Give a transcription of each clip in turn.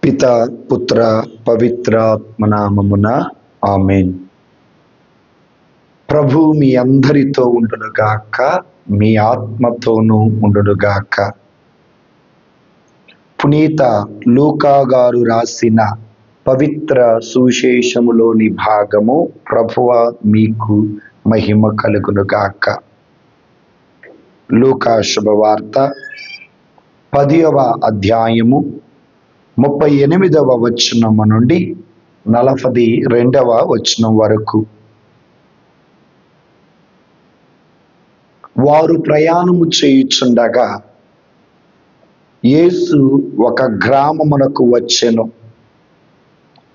పిత పుత్ర పవిత్రాత్మ నామమున ఆమేన్. ప్రభు మీ అందరితో ఉండునుగాక, మీ ఆత్మతోనూ ఉండునుగాక. పునీత లూకా గారు రాసిన పవిత్ర సువిశేషములోని భాగము. ప్రభువ మీకు మహిమ కలుగునుగాక. లూకా శుభవార్త 10వ అధ్యాయము 38వ వచనము నుండి 42వ వచనం వరకు. వారు ప్రయాణము చేయుచుండగా యేసు ఒక గ్రామమునకు వచ్చెను.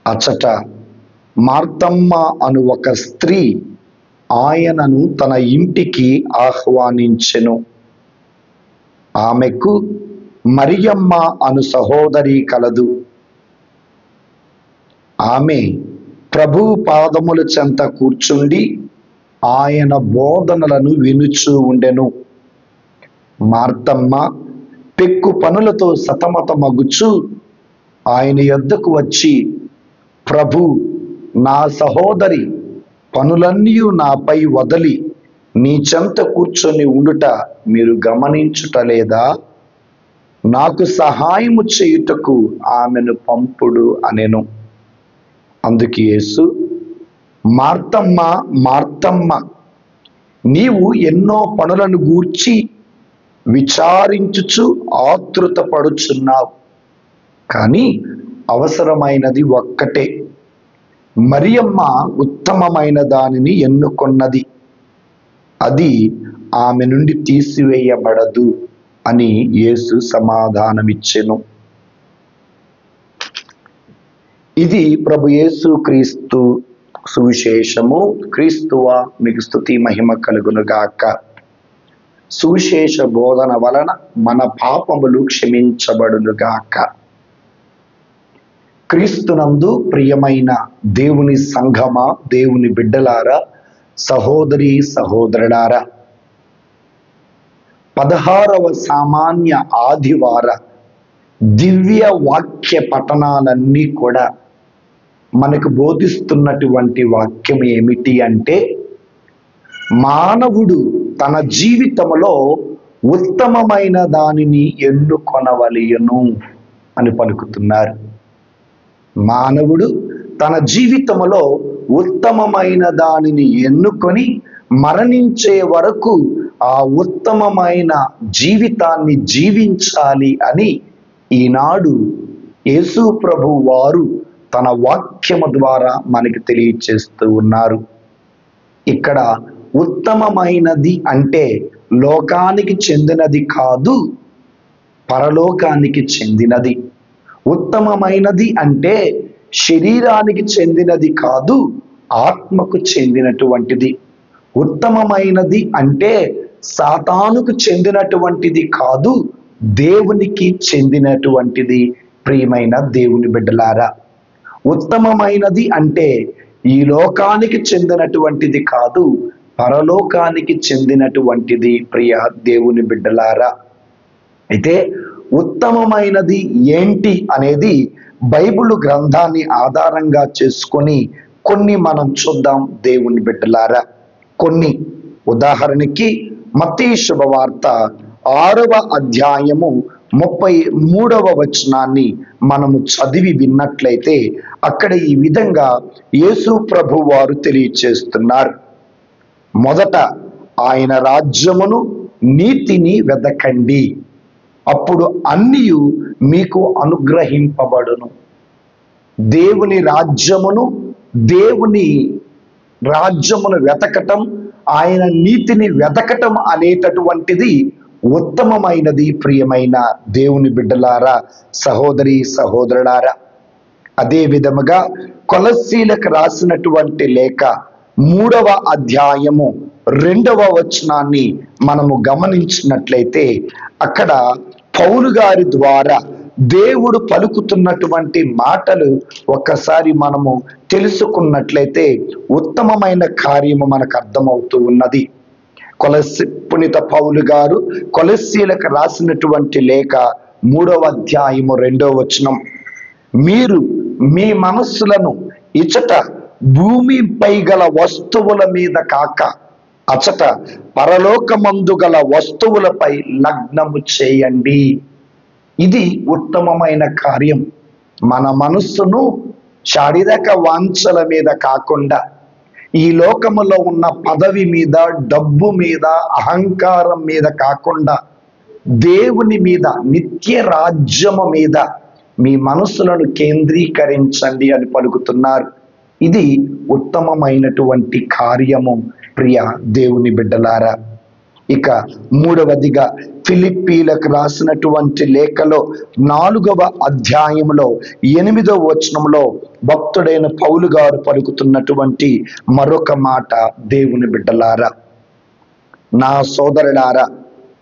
అచట మార్తమ్మ అను ఒక స్త్రీ ఆయనను తన ఇంటికి ఆహ్వానించెను. ఆమెకు మరియమ్మ అను సహోదరి కలదు. ఆమె ప్రభు పాదముల చెంత కూర్చుండి ఆయన బోధనలను వినుచూ ఉండెను. మార్తమ్మ పెక్కు పనులతో సతమతమగుచు ఆయన యొద్దకు వచ్చి, ప్రభు, నా సహోదరి పనులన్నీ నాపై వదలి నీ చెంత కూర్చొని ఉండుట మీరు గమనించుటలేదా? నాకు సహాయము చేయుటకు ఆమెను పంపుడు అనెను. అందుకు యేసు, మార్తమ్మ, మార్తమ్మ, నీవు ఎన్నో పనులను గూర్చి విచారించుచు ఆతృత పడుచున్నావు, కానీ అవసరమైనది ఒక్కటే. మరియమ్మ ఉత్తమమైన దానిని ఎన్నుకొన్నది, అది ఆమె నుండి తీసివేయబడదు అని యేసు సమాధానమిచ్చెను. ఇది ప్రభు యేసు క్రీస్తు సువిశేషము. క్రీస్తువా మీకు స్తుతి మహిమ కలుగునుగాక. సువిశేష బోధన వలన మన పాపములు క్షమించబడునుగాక. క్రీస్తునందు ప్రియమైన దేవుని సంఘమా, దేవుని బిడ్డలారా, సహోదరి సహోదరులారా, 16వ సామాన్య ఆదివార దివ్య వాక్య పఠనాలన్నీ కూడా మనకు బోధిస్తున్నటువంటి వాక్యం ఏమిటి అంటే, మానవుడు తన జీవితంలో ఉత్తమమైన దానిని ఎన్నుకొనవలెను అని పలుకుతున్నారు. మానవుడు తన జీవితంలో ఉత్తమమైన దానిని ఎన్నుకొని మరణించే వరకు ఆ ఉత్తమమైన జీవితాన్ని జీవించాలి అని ఈనాడు యేసు ప్రభు వారు తన వాక్యము ద్వారా మనకి తెలియచేస్తూ ఉన్నారు. ఇక్కడ ఉత్తమమైనది అంటే లోకానికి చెందినది కాదు, పరలోకానికి చెందినది. ఉత్తమమైనది అంటే శరీరానికి చెందినది కాదు, ఆత్మకు చెందినటువంటిది. ఉత్తమమైనది అంటే సాతానుకు చెందినటువంటిది కాదు, దేవునికి చెందినటువంటిది. ప్రియమైన దేవుని బిడ్డలారా, ఉత్తమమైనది అంటే ఈ లోకానికి చెందినటువంటిది కాదు, పరలోకానికి చెందినటువంటిది. ప్రియ దేవుని బిడ్డలారా, అయితే ఉత్తమమైనది ఏంటి అనేది బైబిల్ గ్రంథాన్ని ఆధారంగా చేసుకొని కొన్ని మనం చూద్దాం దేవుని బిడ్డలారా. కొన్ని ఉదాహరణకి మత్తయి శుభవార్త 6వ అధ్యాయము 33వ వచనాన్ని మనము చదివి విన్నట్లయితే అక్కడ ఈ విధంగా యేసు ప్రభు వారు తెలియచేస్తున్నారు. మొదట ఆయన రాజ్యమును నీతిని వెదకండి, అప్పుడు అన్నియు మీకు అనుగ్రహింపబడును. దేవుని రాజ్యమును వెతకటం, ఆయన నీతిని వెతకటం అనేటటువంటిది ఉత్తమమైనది. ప్రియమైన దేవుని బిడ్డలారా, సహోదరి సహోదరులారా, అదే విధముగా కొలస్సీలకు రాసినటువంటి లేఖ 3వ అధ్యాయము 2వ వచనాన్ని మనము గమనించినట్లయితే అక్కడ పౌలు గారి ద్వారా దేవుడు పలుకుతున్నటువంటి మాటలు ఒక్కసారి మనము తెలుసుకున్నట్లయితే ఉత్తమమైన కార్యము మనకు అర్థమవుతూ ఉన్నది. పునీత పౌలు గారు కొలస్సీలకు రాసినటువంటి లేఖ 3వ అధ్యాయము 2వ వచనం, మీరు మీ మనస్సులను ఇచట భూమిపై గల వస్తువుల మీద కాక అచట పరలోకమందు గల వస్తువులపై లగ్నము చేయండి. ఇది ఉత్తమమైన కార్యం. మన మనస్సును శారీరక వాంఛల మీద కాకుండా, ఈ లోకములో ఉన్న పదవి మీద, డబ్బు మీద, అహంకారం మీద కాకుండా దేవుని మీద, నిత్య రాజ్యము మీద మీ మనసులను కేంద్రీకరించండి అని పలుకుతున్నారు. ఇది ఉత్తమమైనటువంటి కార్యము ప్రియ దేవుని బిడ్డలారా. ఇక మూడవదిగా ఫిలిప్పీలకు రాసినటువంటి లేఖలో 4వ అధ్యాయంలో 8వ వచనంలో భక్తుడైన పౌలు గారు పలుకుతున్నటువంటి మరొక మాట, దేవుని బిడ్డలారా, నా సోదరులారా,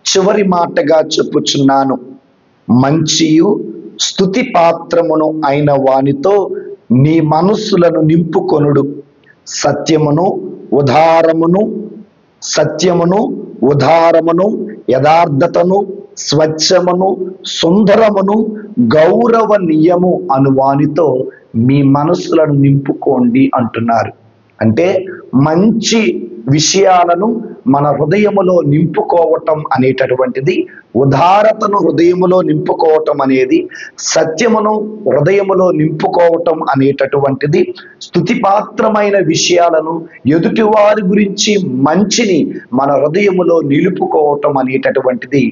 చివరి మాటగా చెప్పుచున్నాను, మంచియు స్తుతి పాత్రమును అయిన వానితో నీ మనస్సులను నింపుకొనుడు. సత్యమును ఉదారమును యథార్థతను స్వచ్ఛమును సుందరమును గౌరవనీయము అను వానితో మీ మనస్సులను నింపుకోండి అంటున్నారు. అంటే మంచి విషయాలను మన హృదయములో నింపుకోవటం అనేటటువంటిది, ఉదారతను హృదయములో నింపుకోవటం అనేది, సత్యమును హృదయములో నింపుకోవటం అనేటటువంటిది, స్తుతిపాత్రమైన విషయాలను, ఎదుటివారి గురించి మంచిని మన హృదయములో నిలుపుకోవటం అనేటటువంటిది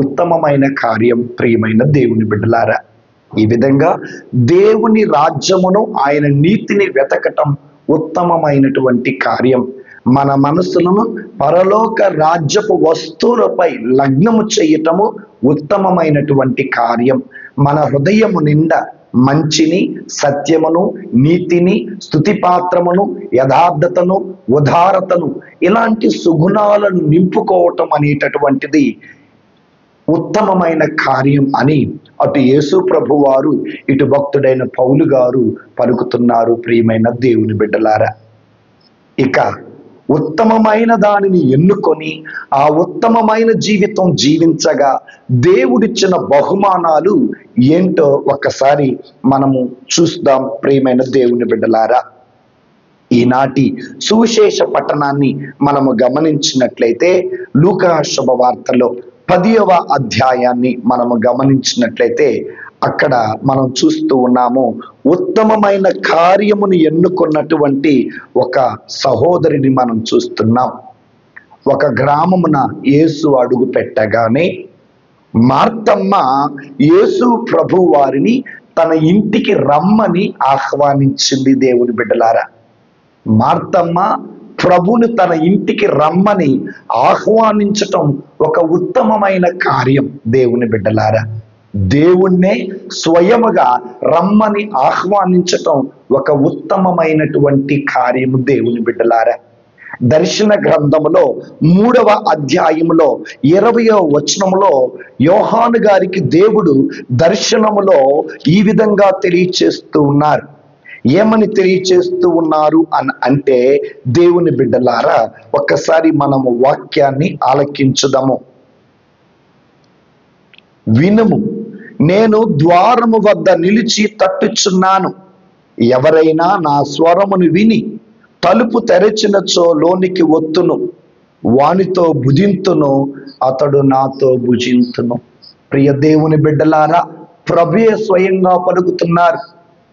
ఉత్తమమైన కార్యం ప్రియమైన దేవుని బిడ్డలారా. ఈ విధంగా దేవుని రాజ్యమును, ఆయన నీతిని వెతకటం ఉత్తమమైనటువంటి కార్యం. మన మనసులను పరలోక రాజ్యపు వస్తువులపై లగ్నము చేయటము ఉత్తమమైనటువంటి కార్యం. మన హృదయము నిండా మంచిని, సత్యమును, నీతిని, స్తుతిపాత్రమును, యథార్థతను, ఉదారతను, ఇలాంటి సుగుణాలను నింపుకోవటం అనేటటువంటిది ఉత్తమమైన కార్యం అని అటు యేసు ప్రభు వారు, ఇటు భక్తుడైన పౌలు గారు పలుకుతున్నారు ప్రియమైన దేవుని బిడ్డలారా. ఇక ఉత్తమమైన దానిని ఎన్నుకొని ఆ ఉత్తమమైన జీవితం జీవించగా దేవుడిచ్చిన బహుమానాలు ఏంటో ఒక్కసారి మనము చూద్దాం ప్రియమైన దేవుని బిడ్డలారా. ఈనాటి సువిశేష పట్టణాన్ని మనము గమనించినట్లయితే లూకా శుభవార్తలో 10వ అధ్యాయాన్ని మనము గమనించినట్లయితే అక్కడ మనం చూస్తూ ఉన్నాము, ఉత్తమమైన కార్యమును ఎన్నుకున్నటువంటి ఒక సహోదరిని మనం చూస్తున్నాం. ఒక గ్రామమున యేసు అడుగు పెట్టగానే మార్తమ్మ యేసు ప్రభు వారిని తన ఇంటికి రమ్మని ఆహ్వానించింది. దేవుని బిడ్డలారా, మార్తమ్మ ప్రభుని తన ఇంటికి రమ్మని ఆహ్వానించటం ఒక ఉత్తమమైన కార్యం. దేవుని బిడ్డలారా, దేవుణ్ణే స్వయముగా రమ్మని ఆహ్వానించటం ఒక ఉత్తమమైనటువంటి కార్యము. దేవుని బిడ్డలారా, దర్శన గ్రంథములో 3వ అధ్యాయములో 20వ వచనములో యోహాను గారికి దేవుడు దర్శనములో ఈ విధంగా తెలియచేస్తూ ఉన్నారు. ఏమని తెలియచేస్తూ ఉన్నారు అని అంటే, దేవుని బిడ్డలారా, ఒక్కసారి మనము వాక్యాన్ని ఆలకించుదాము. వినుము, నేను ద్వారము వద్ద నిలిచి తట్టుచున్నాను. ఎవరైనా నా స్వరమును విని తలుపు తెరచినచో లోనికి వత్తును, వానితో భుజింతును, అతడు నాతో భుజింతును. ప్రియ దేవుని బిడ్డలారా, ప్రభువే స్వయంగా పలుకుతున్నారు,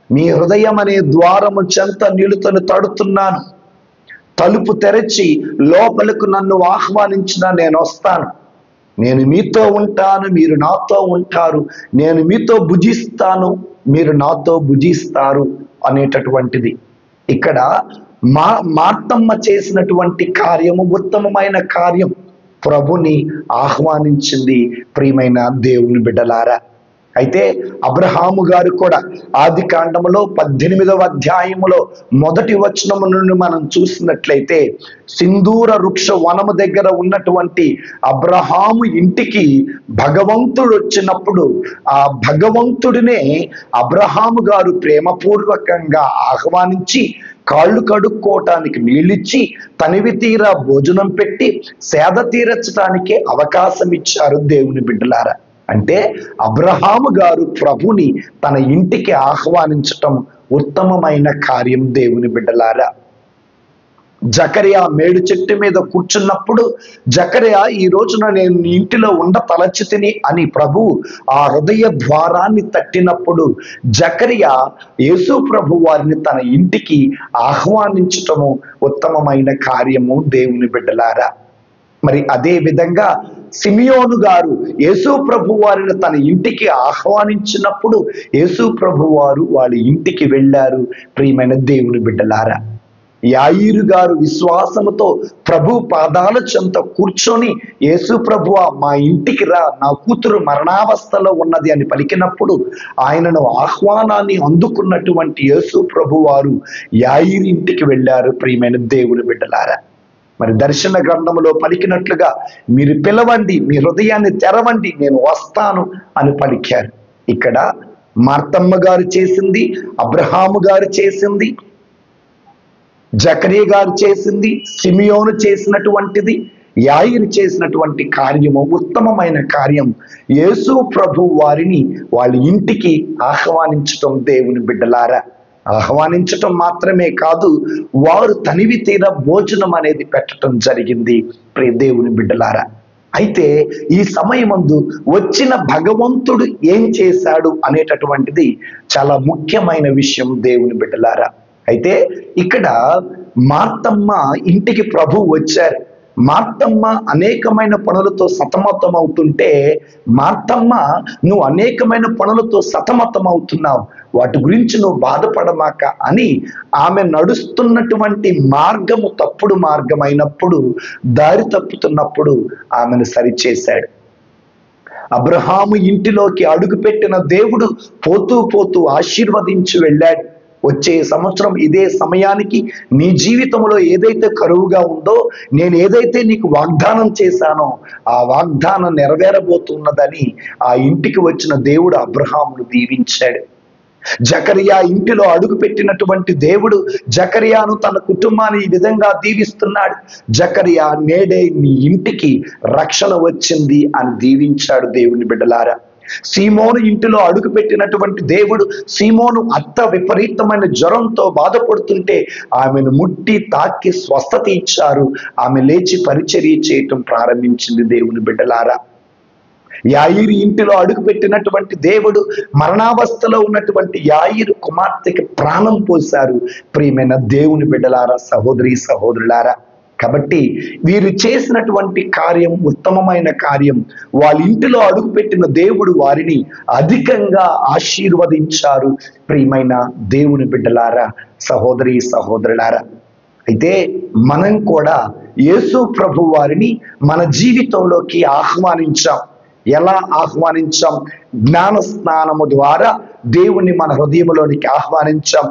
మీ హృదయం అనే ద్వారము చెంత నిలుతను తడుతున్నాను. తలుపు తెరచి లోపలకు నన్ను ఆహ్వానించిన నేను వస్తాను. నేను మీతో ఉంటాను, మీరు నాతో ఉంటారు. నేను మీతో భుజిస్తాను, మీరు నాతో భుజిస్తారు అనేటటువంటిది. ఇక్కడ మార్తమ్మ చేసినటువంటి కార్యము ఉత్తమమైన కార్యం. ప్రభుని ఆహ్వానించింది ప్రియమైన దేవుని బిడ్డలారా. అయితే అబ్రహాము గారు కూడా ఆది కాండములో 18వ అధ్యాయములో 1వ వచనము నుండి మనం చూసినట్లయితే, సింధూర వృక్ష వనము దగ్గర ఉన్నటువంటి అబ్రహాము ఇంటికి భగవంతుడు వచ్చినప్పుడు ఆ భగవంతుడినే అబ్రహాము గారు ప్రేమపూర్వకంగా ఆహ్వానించి కాళ్ళు కడుక్కోవటానికి నీళ్ళిచ్చి తనివి తీరా భోజనం పెట్టి సేద తీర్చడానికే అవకాశం ఇచ్చారు దేవుని బిడ్డలారా. అంటే అబ్రహాము గారు ప్రభుని తన ఇంటికి ఆహ్వానించటం ఉత్తమమైన కార్యం దేవుని బిడ్డలారా. జకరియా మేడు చెట్టు మీద కూర్చున్నప్పుడు జకరియా ఈ రోజున నేను నీ ఇంటిలో ఉండ తలచితిని అని ప్రభు ఆ హృదయ ద్వారాన్ని తట్టినప్పుడు జకరియా యేసు ప్రభు వారిని తన ఇంటికి ఆహ్వానించటము ఉత్తమమైన కార్యము దేవుని బిడ్డలారా. మరి అదే విధంగా సిమియోను గారు యేసు ప్రభు వారిని తన ఇంటికి ఆహ్వానించినప్పుడు యేసు ప్రభు వారు వాళ్ళ ఇంటికి వెళ్ళారు. ప్రియమైన దేవుని బిడ్డలారా, యాయీరు గారు విశ్వాసముతో ప్రభు పాదాల చెంత కూర్చొని యేసు ప్రభువా మా ఇంటికి రా, నా కూతురు మరణావస్థలో ఉన్నది అని పలికినప్పుడు ఆయనను ఆహ్వానాన్ని అందుకున్నటువంటి యేసు ప్రభు వారు యాయీరు ఇంటికి వెళ్ళారు. ప్రియమైన దేవుని బిడ్డలారా, మరి దర్శన గ్రంథములో పలికినట్లుగా మీరు పిలవండి, మీ హృదయాన్ని తెరవండి, నేను వస్తాను అని పలికారు. ఇక్కడ మార్తమ్మ గారు చేసింది, అబ్రహాము గారు చేసింది, జకరియా గారు చేసింది, సిమియోను చేసినటువంటిది, యాయీరు చేసినటువంటి కార్యము ఉత్తమమైన కార్యం. యేసు ప్రభు వారిని వాళ్ళ ఇంటికి ఆహ్వానించటం దేవుని బిడ్డలారా. ఆహ్వానించటం మాత్రమే కాదు, వారు తనివి తీర భోజనం అనేది పెట్టడం జరిగింది. ప్రియ దేవుని బిడ్డలారా, అయితే ఈ సమయమందు వచ్చిన భగవంతుడు ఏం చేశాడు అనేటటువంటిది చాలా ముఖ్యమైన విషయం దేవుని బిడ్డలారా. అయితే ఇక్కడ మార్తమ్మ ఇంటికి ప్రభు వచ్చారు. మార్తమ్మ అనేకమైన పనులతో సతమతం అవుతుంటే, మార్తమ్మ నువ్వు అనేకమైన పనులతో సతమతం అవుతున్నావు, వాటి గురించి నువ్వు బాధపడమాక అని ఆమె నడుస్తున్నటువంటి మార్గము తప్పుడు మార్గం అయినప్పుడు, దారి తప్పుతున్నప్పుడు ఆమెను సరిచేశాడు. అబ్రహాము ఇంటిలోకి అడుగుపెట్టిన దేవుడు పోతూ పోతూ ఆశీర్వదించి వెళ్ళాడు. వచ్చే సంవత్సరం ఇదే సమయానికి నీ జీవితంలో ఏదైతే కరువుగా ఉందో, నేను ఏదైతే నీకు వాగ్దానం చేశానో ఆ వాగ్దానం నెరవేరబోతున్నదని ఆ ఇంటికి వచ్చిన దేవుడు అబ్రహామును దీవించాడు. జకరియా ఇంటిలో అడుగు పెట్టినటువంటి దేవుడు జకరియాను తన కుటుంబాన్ని ఈ విధంగా దీవిస్తున్నాడు. జకరియా నేడే నీ ఇంటికి రక్షణ వచ్చింది అని దీవించాడు దేవుని బిడ్డలారా. సీమోను ఇంటిలో అడుగు పెట్టినటువంటి దేవుడు సీమోను అత్త విపరీతమైన జ్వరంతో బాధపడుతుంటే ఆమెను ముట్టి తాకి స్వస్థత ఇచ్చారు. ఆమె లేచి పరిచర్య చేయటం ప్రారంభించింది దేవుని బిడ్డలారా. యాయీరు ఇంటిలో అడుగు పెట్టినటువంటి దేవుడు మరణావస్థలో ఉన్నటువంటి యాయీరు కుమార్తెకి ప్రాణం పోశారు. ప్రియమైన దేవుని బిడ్డలారా, సహోదరి సహోదరులారా, కాబట్టి వీరు చేసినటువంటి కార్యం ఉత్తమమైన కార్యం. వాళ్ళ ఇంటిలో అడుగుపెట్టిన దేవుడు వారిని అధికంగా ఆశీర్వదించారు. ప్రియమైన దేవుని బిడ్డలారా, సహోదరి సహోదరులారా, అయితే మనం కూడా యేసు ప్రభు వారిని మన జీవితంలోకి ఆహ్వానించాం. ఎలా ఆహ్వానించాం? జ్ఞాన స్నానము ద్వారా దేవుణ్ణి మన హృదయంలోనికి ఆహ్వానించాం.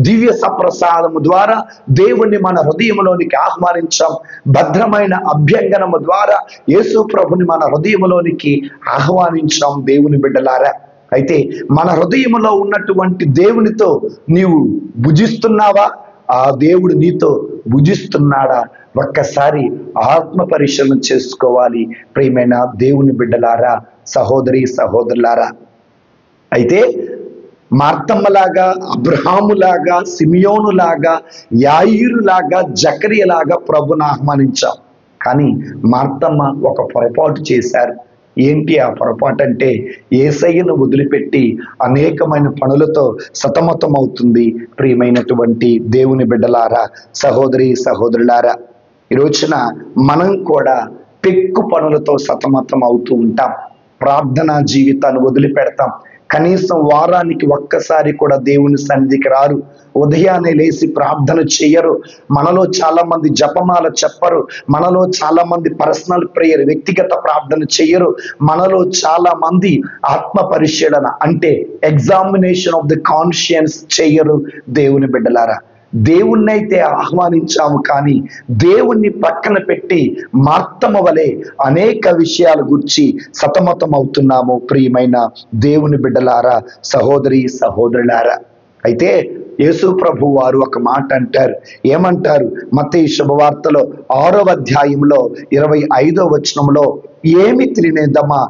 దివ్య సప్రసాదము ద్వారా దేవుణ్ణి మన హృదయంలోనికి ఆహ్వానించాం. భద్రమైన అభ్యంగనము ద్వారా యేసు ప్రభుని మన హృదయంలోనికి ఆహ్వానించాం. దేవుని బిడ్డలారా, అయితే మన హృదయంలో ఉన్నటువంటి దేవునితో నీవు భుజిస్తున్నావా? ఆ దేవుడు నీతో భుజిస్తున్నాడా? ఒక్కసారి ఆత్మ పరిశీలన చేసుకోవాలి. ప్రియమైన దేవుని బిడ్డలారా, సహోదరి సహోదరులారా, అయితే మార్తమ్మలాగా, అబ్రహాములాగా, సిమియోనులాగా, యాయీరులాగా, జకరియలాగా ప్రభుని ఆహ్వానించాం. కానీ మార్తమ్మ ఒక పొరపాటు చేశారు. ఏంటి ఆ పొరపాటు అంటే, యేసయ్యను వదిలిపెట్టి అనేకమైన పనులతో సతమతం అవుతుంది. ప్రియమైనటువంటి దేవుని బిడ్డలారా, సహోదరి సహోదరులారా, ఈ రోజున మనం కూడా పెక్కు పనులతో సతమతం అవుతూ ఉంటాం. ప్రార్థనా జీవితాన్ని వదిలిపెడతాం. కనీసం వారానికి ఒక్కసారి కూడా దేవుని సన్నిధికి రారు. ఉదయాన్నే లేచి ప్రార్థన చేయరు. మనలో చాలా మంది జపమాల చెప్పరు. మనలో చాలా మంది పర్సనల్ ప్రేయర్, వ్యక్తిగత ప్రార్థన చేయరు. మనలో చాలా మంది ఆత్మ పరిశీలన అంటే ఎగ్జామినేషన్ ఆఫ్ ది కాన్షియన్స్ చేయరు. దేవుని బిడ్డలారా, దేవుణ్ణి అయితే ఆహ్వానించాము, కానీ దేవుణ్ణి పక్కన పెట్టి మార్తమ్మ వలె అనేక విషయాల గురించి సతమతం అవుతున్నాము. ప్రియమైన దేవుని బిడ్డలారా, సహోదరి సహోదరులారా, అయితే యేసు ప్రభు వారు ఒక మాట అంటారు. ఏమంటారు? మత్తయి శుభవార్తలో 6వ అధ్యాయంలో 25వ వచనంలో ఏమి తినేదమా,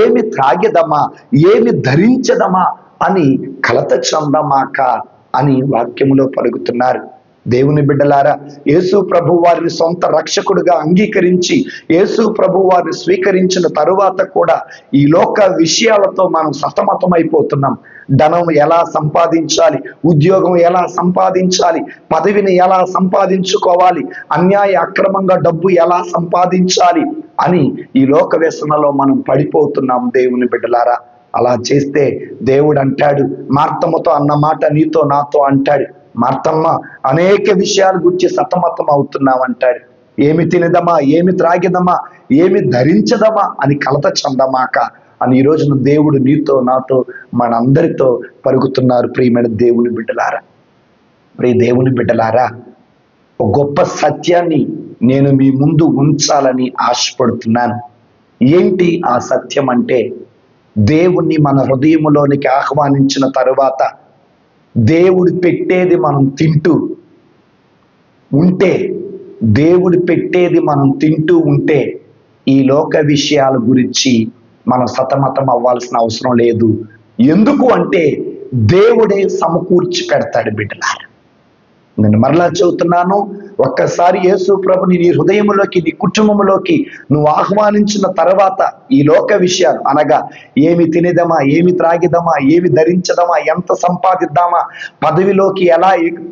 ఏమి త్రాగెదమా, ఏమి ధరించదమా అని కలత చెందమాక అని వాక్యములో పలుకుతున్నారు. దేవుని బిడ్డలారా, యేసు ప్రభు వారిని సొంత రక్షకుడుగా అంగీకరించి యేసు ప్రభు వారిని స్వీకరించిన తరువాత కూడా ఈ లోక విషయాలతో మనం సతమతమైపోతున్నాం. ధనం ఎలా సంపాదించాలి, ఉద్యోగం ఎలా సంపాదించాలి, పదవిని ఎలా సంపాదించుకోవాలి, అన్యాయ అక్రమంగా డబ్బు ఎలా సంపాదించాలి అని ఈ లోక వ్యసనలో మనం పడిపోతున్నాం. దేవుని బిడ్డలారా, అలా చేస్తే దేవుడు అంటాడు, మార్తమ్మతో అన్న మాట నీతో నాతో అంటాడు, మార్తమ్మ అనేక విషయాల గురించి సతమతం అవుతున్నావు అంటాడు. ఏమి తినదమా, ఏమి త్రాగిదమా, ఏమి ధరించదమా అని కలత చెందమాక అని ఈ రోజున దేవుడు నీతో నాతో మనందరితో పలుకుతున్నారు. ప్రియమైన దేవుని బిడ్డలారా, దేవుని బిడ్డలారా, ఒక గొప్ప సత్యాన్ని నేను మీ ముందు ఉంచాలని ఆశపడుతున్నాను. ఏంటి ఆ సత్యం అంటే, దేవుణ్ణి మన హృదయములోనికి ఆహ్వానించిన తరువాత దేవుడు పెట్టేది మనం తింటూ ఉంటే, దేవుడు పెట్టేది మనం తింటూ ఉంటే ఈ లోక విషయాల గురించి మనం సతమతం అవ్వాల్సిన అవసరం లేదు. ఎందుకు అంటే దేవుడే సమకూర్చి పెడతాడు. బిడ్డలారా, నేను మరలా చెబుతున్నాను, ఒక్కసారి యేసు ప్రభుని నీ హృదయంలోకి, నీ కుటుంబంలోకి నువ్వు ఆహ్వానించిన తర్వాత ఈ లోక విషయాలు అనగా ఏమి తినేదమా, ఏమి త్రాగిదమా, ఏమి ధరించదమా, ఎంత సంపాదిద్దామా,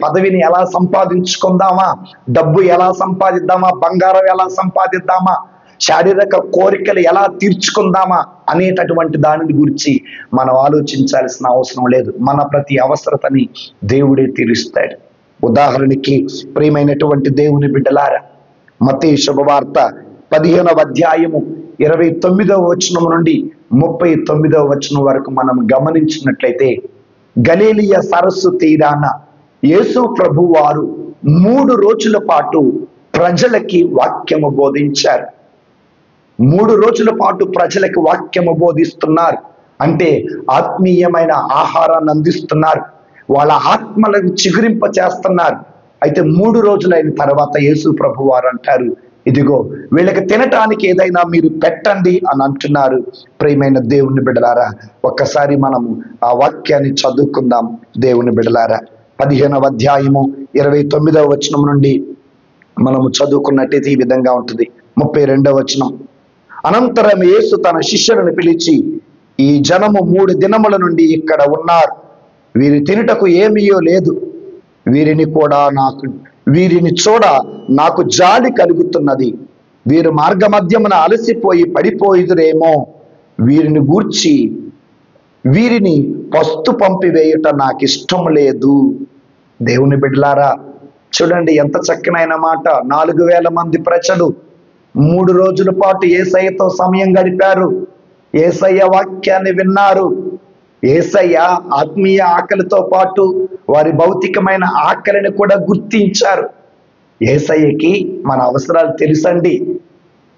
పదవిని ఎలా సంపాదించుకుందామా, డబ్బు ఎలా సంపాదిద్దామా, బంగారం ఎలా సంపాదిద్దామా, శారీరక కోరికలు ఎలా తీర్చుకుందామా అనేటటువంటి దానిని గురించి మనం ఆలోచించాల్సిన అవసరం లేదు. మన ప్రతి అవసరతని దేవుడే తీరుస్తాడు. ఉదాహరణకి ప్రియమైనటువంటి దేవుని బిడ్డలారా, మత్తయి శుభవార్త 15వ అధ్యాయము 29వ వచనం నుండి 39వ వచనం వరకు మనం గమనించినట్లయితే, గలిలయ సరస్సు తీరాన యేసు ప్రభు వారు 3 రోజుల పాటు ప్రజలకి వాక్యము బోధించారు. 3 రోజుల పాటు ప్రజలకు వాక్యము బోధిస్తున్నారు. అంటే ఆత్మీయమైన ఆహారాన్ని అందిస్తున్నారు, వాళ్ళ ఆత్మలను చిగురింప చేస్తున్నారు. అయితే 3 రోజులైన తర్వాత యేసు ప్రభు వారు అంటారు, ఇదిగో వీళ్ళకి తినటానికి ఏదైనా మీరు పెట్టండి అని అంటున్నారు. ప్రియమైన దేవుని బిడ్డలారా, ఒక్కసారి మనము ఆ వాక్యాన్ని చదువుకుందాం. దేవుని బిడ్డలారా, 15వ అధ్యాయము 29వ వచనం నుండి మనము చదువుకున్నట్టయితే ఈ విధంగా ఉంటుంది. 32వ వచనం, అనంతరం యేసు తన శిష్యులను పిలిచి, ఈ జనము 3 దినముల నుండి ఇక్కడ ఉన్నారు, వీరి తినుటకు ఏమీయో లేదు, వీరిని చూడ నాకు జాలి కలుగుతున్నది, వీరు మార్గమధ్యమున అలసిపోయి పడిపోయిదురేమో, వీరిని గూర్చి వీరిని పస్తు పంపివేయుట నాకు ఇష్టం లేదు. దేవుని బిడ్డలారా, చూడండి ఎంత చక్కనైన మాట. 4000 మంది ప్రజలు 3 రోజుల పాటు యేసయ్యతో సమయం గడిపారు, యేసయ్య వాక్యాన్ని విన్నారు. యేసయ్య ఆత్మీయ ఆకలితో పాటు వారి భౌతికమైన ఆకలిని కూడా గుర్తించారు. యేసయ్యకి మన అవసరాలు తెలుసండి,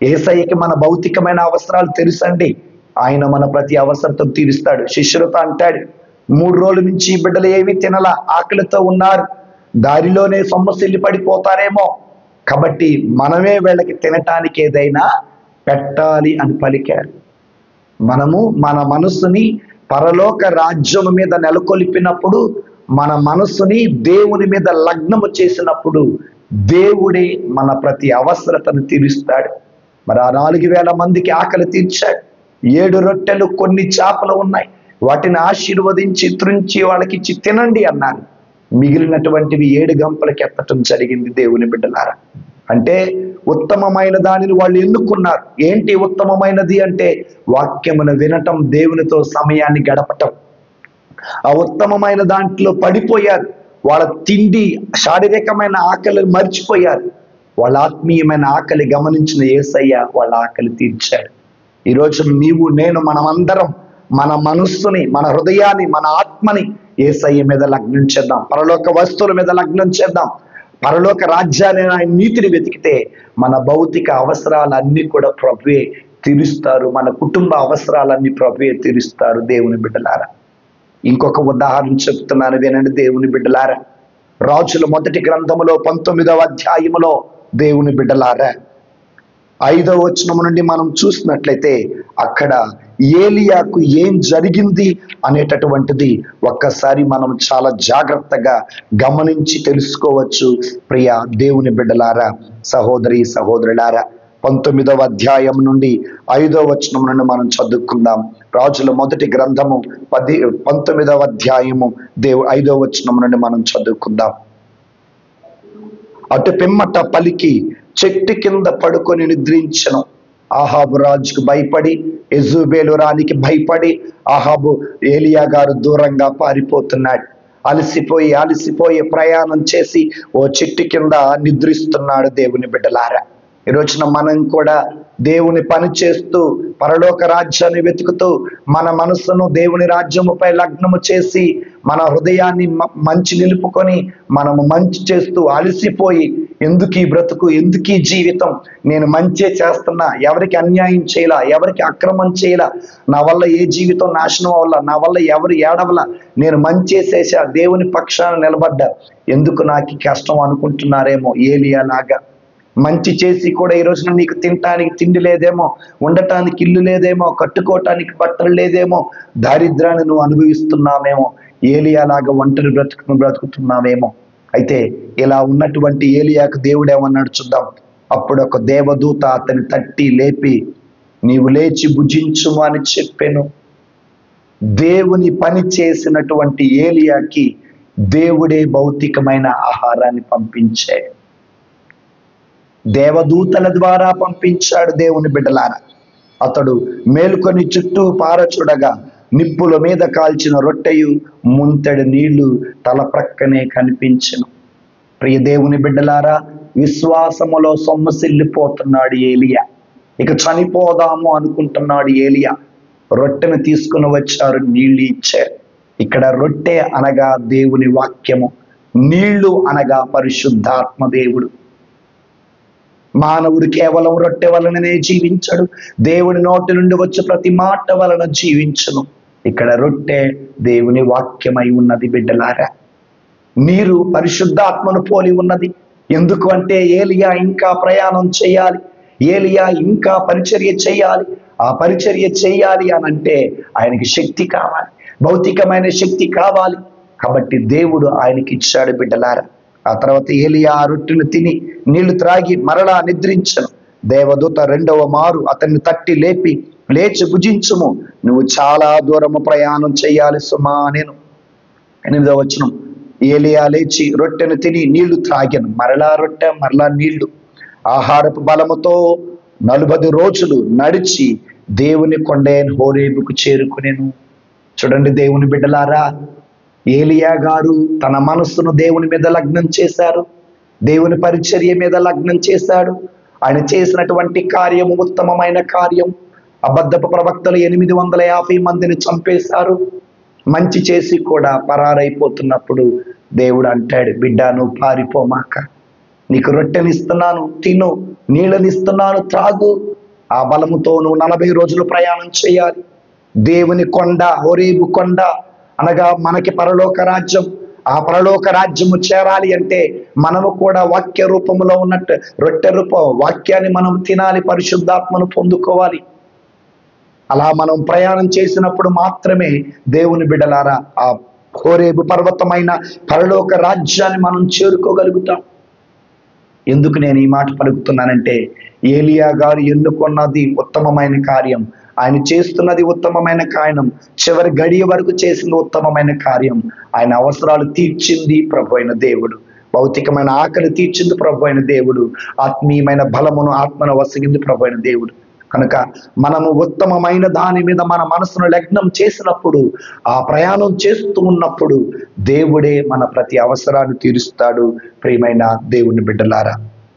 యేసయ్యకి మన భౌతికమైన అవసరాలు తెలుసండి. ఆయన మన ప్రతి అవసరతో తీరుస్తాడు. శిష్యులతో అంటాడు, 3 రోజుల నుంచి బిడ్డలు ఏమీ తినలా, ఆకలితో ఉన్నారు, దారిలోనే సొమ్మసిల్లి పడిపోతారేమో, కాబట్టి మనమే వీళ్ళకి తినటానికి ఏదైనా పెట్టాలి అని పలికారు. మనము మన మనస్సుని పరలోక రాజ్యం మీద నెలకొల్పినప్పుడు, మన మనస్సుని దేవుని మీద లగ్నము చేసినప్పుడు దేవుడే మన ప్రతి అవసరతను తీరుస్తాడు. మరి ఆ 4000 మందికి ఆకలి తీర్చాడు. 7 రొట్టెలు కొన్ని చేపలు ఉన్నాయి, వాటిని ఆశీర్వదించి త్రుంచి వాళ్ళకి ఇచ్చి తినండి అన్నారు. మిగిలినటువంటివి 7 గంపలకి ఎత్తటం జరిగింది. దేవుని బిడ్డలారా, అంటే ఉత్తమమైన దానిని వాళ్ళు ఎన్నుకున్నారు. ఏంటి ఉత్తమమైనది అంటే వాక్యమును వినటం, దేవునితో సమయాన్ని గడపటం. ఆ ఉత్తమమైన దాంట్లో పడిపోయారు. వాళ్ళ తిండి, శారీరకమైన ఆకలిని మర్చిపోయారు. వాళ్ళ ఆత్మీయమైన ఆకలి గమనించిన యేసయ్య వాళ్ళ ఆకలి తీర్చాడు. ఈరోజు నీవు నేను మనమందరం మన మనస్సుని, మన హృదయాన్ని, మన ఆత్మని యేసయ్య మీద లగ్నం చేద్దాం. పరలోక వస్తువుల మీద లగ్నం చేద్దాం. పరలోక రాజ్యాన్ని, ఆయన నీతిని వెతికితే మన భౌతిక అవసరాలన్నీ కూడా ప్రభువే తీరుస్తారు. మన కుటుంబ అవసరాలన్నీ ప్రభువే తీరుస్తారు. దేవుని బిడ్డలారా, ఇంకొక ఉదాహరణ చెప్తున్నాను వినండి. దేవుని బిడ్డలారా, రాజుల మొదటి గ్రంథములో 19వ అధ్యాయములో దేవుని బిడ్డలారా, 5వ వచనం నుండి మనం చూసినట్లయితే అక్కడ ఏలియాకు ఏం జరిగింది అనేటటువంటిది ఒక్కసారి మనం చాలా జాగ్రత్తగా గమనించి తెలుసుకోవచ్చు. ప్రియ దేవుని బిడ్డలారా, సహోదరి సహోదరులారా, 19వ అధ్యాయం నుండి 5వ వచనం నుండి మనం చదువుకుందాం. రాజుల మొదటి గ్రంథము 19వ అధ్యాయము 5వ వచనం నుండి మనం చదువుకుందాం. అటు పిమ్మట పలికి చెట్టు కింద పడుకొని నిద్రించను. ఆహాబు రాజుకు భయపడి, యెజెబెలు రాణికి భయపడి ఆహాబు ఏలియా గారు దూరంగా పారిపోతున్నాడు. అలసిపోయి ప్రయాణం చేసి ఓ చెట్టు కింద నిద్రిస్తున్నాడు. దేవుని బిడ్డలారా, ఈ రోజున మనం కూడా దేవుని పని చేస్తూ పరలోక రాజ్యాన్ని వెతుకుతూ మన మనసును దేవుని రాజ్యముపై లగ్నము చేసి మన హృదయాన్ని మంచి నిలుపుకొని మనము మంచి చేస్తూ అలసిపోయి, ఎందుకు ఈ బ్రతుకు, ఎందుకు ఈ జీవితం, నేను మంచే చేస్తున్నా, ఎవరికి అన్యాయం చేయాల, ఎవరికి అక్రమం చేయాల, నా వల్ల ఏ జీవితం నాశనం అవ్వాల, నా వల్ల ఎవరు ఏడవల, నేను మంచి చేసేసా, దేవుని పక్షాన నిలబడ్డా, ఎందుకు నాకు కష్టం అనుకుంటున్నారేమో. ఏలియా లాగా మంచి చేసి కూడా ఈ రోజున నీకు తినటానికి తిండి లేదేమో, ఉండటానికి ఇల్లు లేదేమో, కట్టుకోవటానికి బట్టలు లేదేమో, దారిద్రాన్ని నువ్వు అనుభవిస్తున్నామేమో, ఏలియాలాగా ఒంటరి బ్రతుకుతున్నామేమో. అయితే ఇలా ఉన్నటువంటి ఏలియాకు దేవుడు ఏమన్నాడు చూద్దాం. అప్పుడు ఒక దేవదూత అతని తట్టి లేపి, నీవు లేచి భుజించుము అని చెప్పెను. దేవుని పని చేసినటువంటి ఏలియాకి దేవుడే భౌతికమైన ఆహారాన్ని పంపించాడు. దేవదూతల ద్వారా పంపించాడు. దేవుని బిడ్డలారా, అతడు మేలుకొని చుట్టూ పారచూడగా నిప్పుల మీద కాల్చిన రొట్టెయు ముంతడి నీళ్లు తల ప్రక్కనే కనిపించెను. ప్రియ దేవుని బిడ్డలారా, విశ్వాసములో సొమ్మసిల్లిపోతున్నాడు ఏలియా. ఇక చనిపోదాము అనుకుంటున్నాడు ఏలియా. రొట్టెను తీసుకుని వచ్చారు, నీళ్లు ఇచ్చారు. ఇక్కడ రొట్టె అనగా దేవుని వాక్యము, నీళ్లు అనగా పరిశుద్ధాత్మ దేవుడు. మానవుడు కేవలం రొట్టె వలననే జీవించడు, దేవుని నోటి నుండి వచ్చే ప్రతి మాట వలన జీవించను. ఇక్కడ రొట్టె దేవుని వాక్యమై ఉన్నది. బిడ్డలారా, నీరు పరిశుద్ధాత్మను పోలి ఉన్నది. ఎందుకు అంటే ఏలియా ఇంకా ప్రయాణం చేయాలి, ఏలియా ఇంకా పరిచర్య చేయాలి. ఆ పరిచర్య చేయాలి అని అంటే ఆయనకి శక్తి కావాలి, భౌతికమైన శక్తి కావాలి. కాబట్టి దేవుడు ఆయనకి ఇచ్చాడు. బిడ్డలారా, ఆ తర్వాత ఏలియా ఆ రొట్టెను తిని నీళ్లు త్రాగి మరలా నిద్రించను. దేవదూత 2వ మారు అతన్ని తట్టి లేపి, లేచి భుజించుము, నువ్వు చాలా దూరము ప్రయాణం చేయాలి సుమా నేను. 8వ వచనం, ఏలియా లేచి రొట్టెను తిని నీళ్లు త్రాగాను. మరలా రొట్టె, మరలా నీళ్లు. ఆహారపు బలముతో 40 రోజులు నడిచి దేవుని కొండైన హోరేబుకు చేరుకునేను. చూడండి దేవుని బిడ్డలారా, ఏలియా గారు తన మనస్సును దేవుని మీద లగ్నం చేశారు, దేవుని పరిచర్య మీద లగ్నం చేశాడు. ఆయన చేసినటువంటి కార్యము ఉత్తమమైన కార్యం. అబద్ధపు ప్రవక్తలు 850 మందిని చంపేశారు. మంచి చేసి కూడా పరారైపోతున్నప్పుడు దేవుడు అంటాడు, బిడ్డ నువ్వు పారిపోమాక, నీకు రొట్టెనిస్తున్నాను తిను, నీళ్ళనిస్తున్నాను త్రాగు. ఆ బలముతో నువ్వు 40 రోజులు ప్రయాణం చేయాలి. దేవుని కొండ, హోరేబు కొండ అనగా మనకి పరలోక రాజ్యం. ఆ పరలోక రాజ్యము చేరాలి అంటే మనము కూడా వాక్య రూపంలో ఉన్నట్టు రొట్టె రూపం వాక్యాన్ని మనం తినాలి, పరిశుద్ధాత్మను పొందుకోవాలి. అలా మనం ప్రయాణం చేసినప్పుడు మాత్రమే దేవుని బిడ్డలారా ఆ హోరేబు పర్వతమైన పరలోక రాజ్యాన్ని మనం చేరుకోగలుగుతాం. ఎందుకు నేను ఈ మాట పలుకుతున్నానంటే, ఏలియా గారు ఎన్నుకున్నది ఉత్తమమైన కార్యం, ఆయన చేస్తున్నది ఉత్తమమైన కార్యం, చివరి గడియ వరకు చేసింది ఉత్తమమైన కార్యం. ఆయన అవసరాలు తీర్చింది ప్రభు అయిన దేవుడు, భౌతికమైన ఆకలి తీర్చింది ప్రభు అయిన దేవుడు, ఆత్మీయమైన బలమును ఆత్మను వసగింది ప్రభు అయిన దేవుడు. కనుక మనము ఉత్తమమైన దాని మీద మన మనసును లగ్నం చేసినప్పుడు, ఆ ప్రయాణం చేస్తూ ఉన్నప్పుడు దేవుడే మన ప్రతి అవసరాన్ని తీరుస్తాడు. ప్రియమైన దేవుని బిడ్డలారా,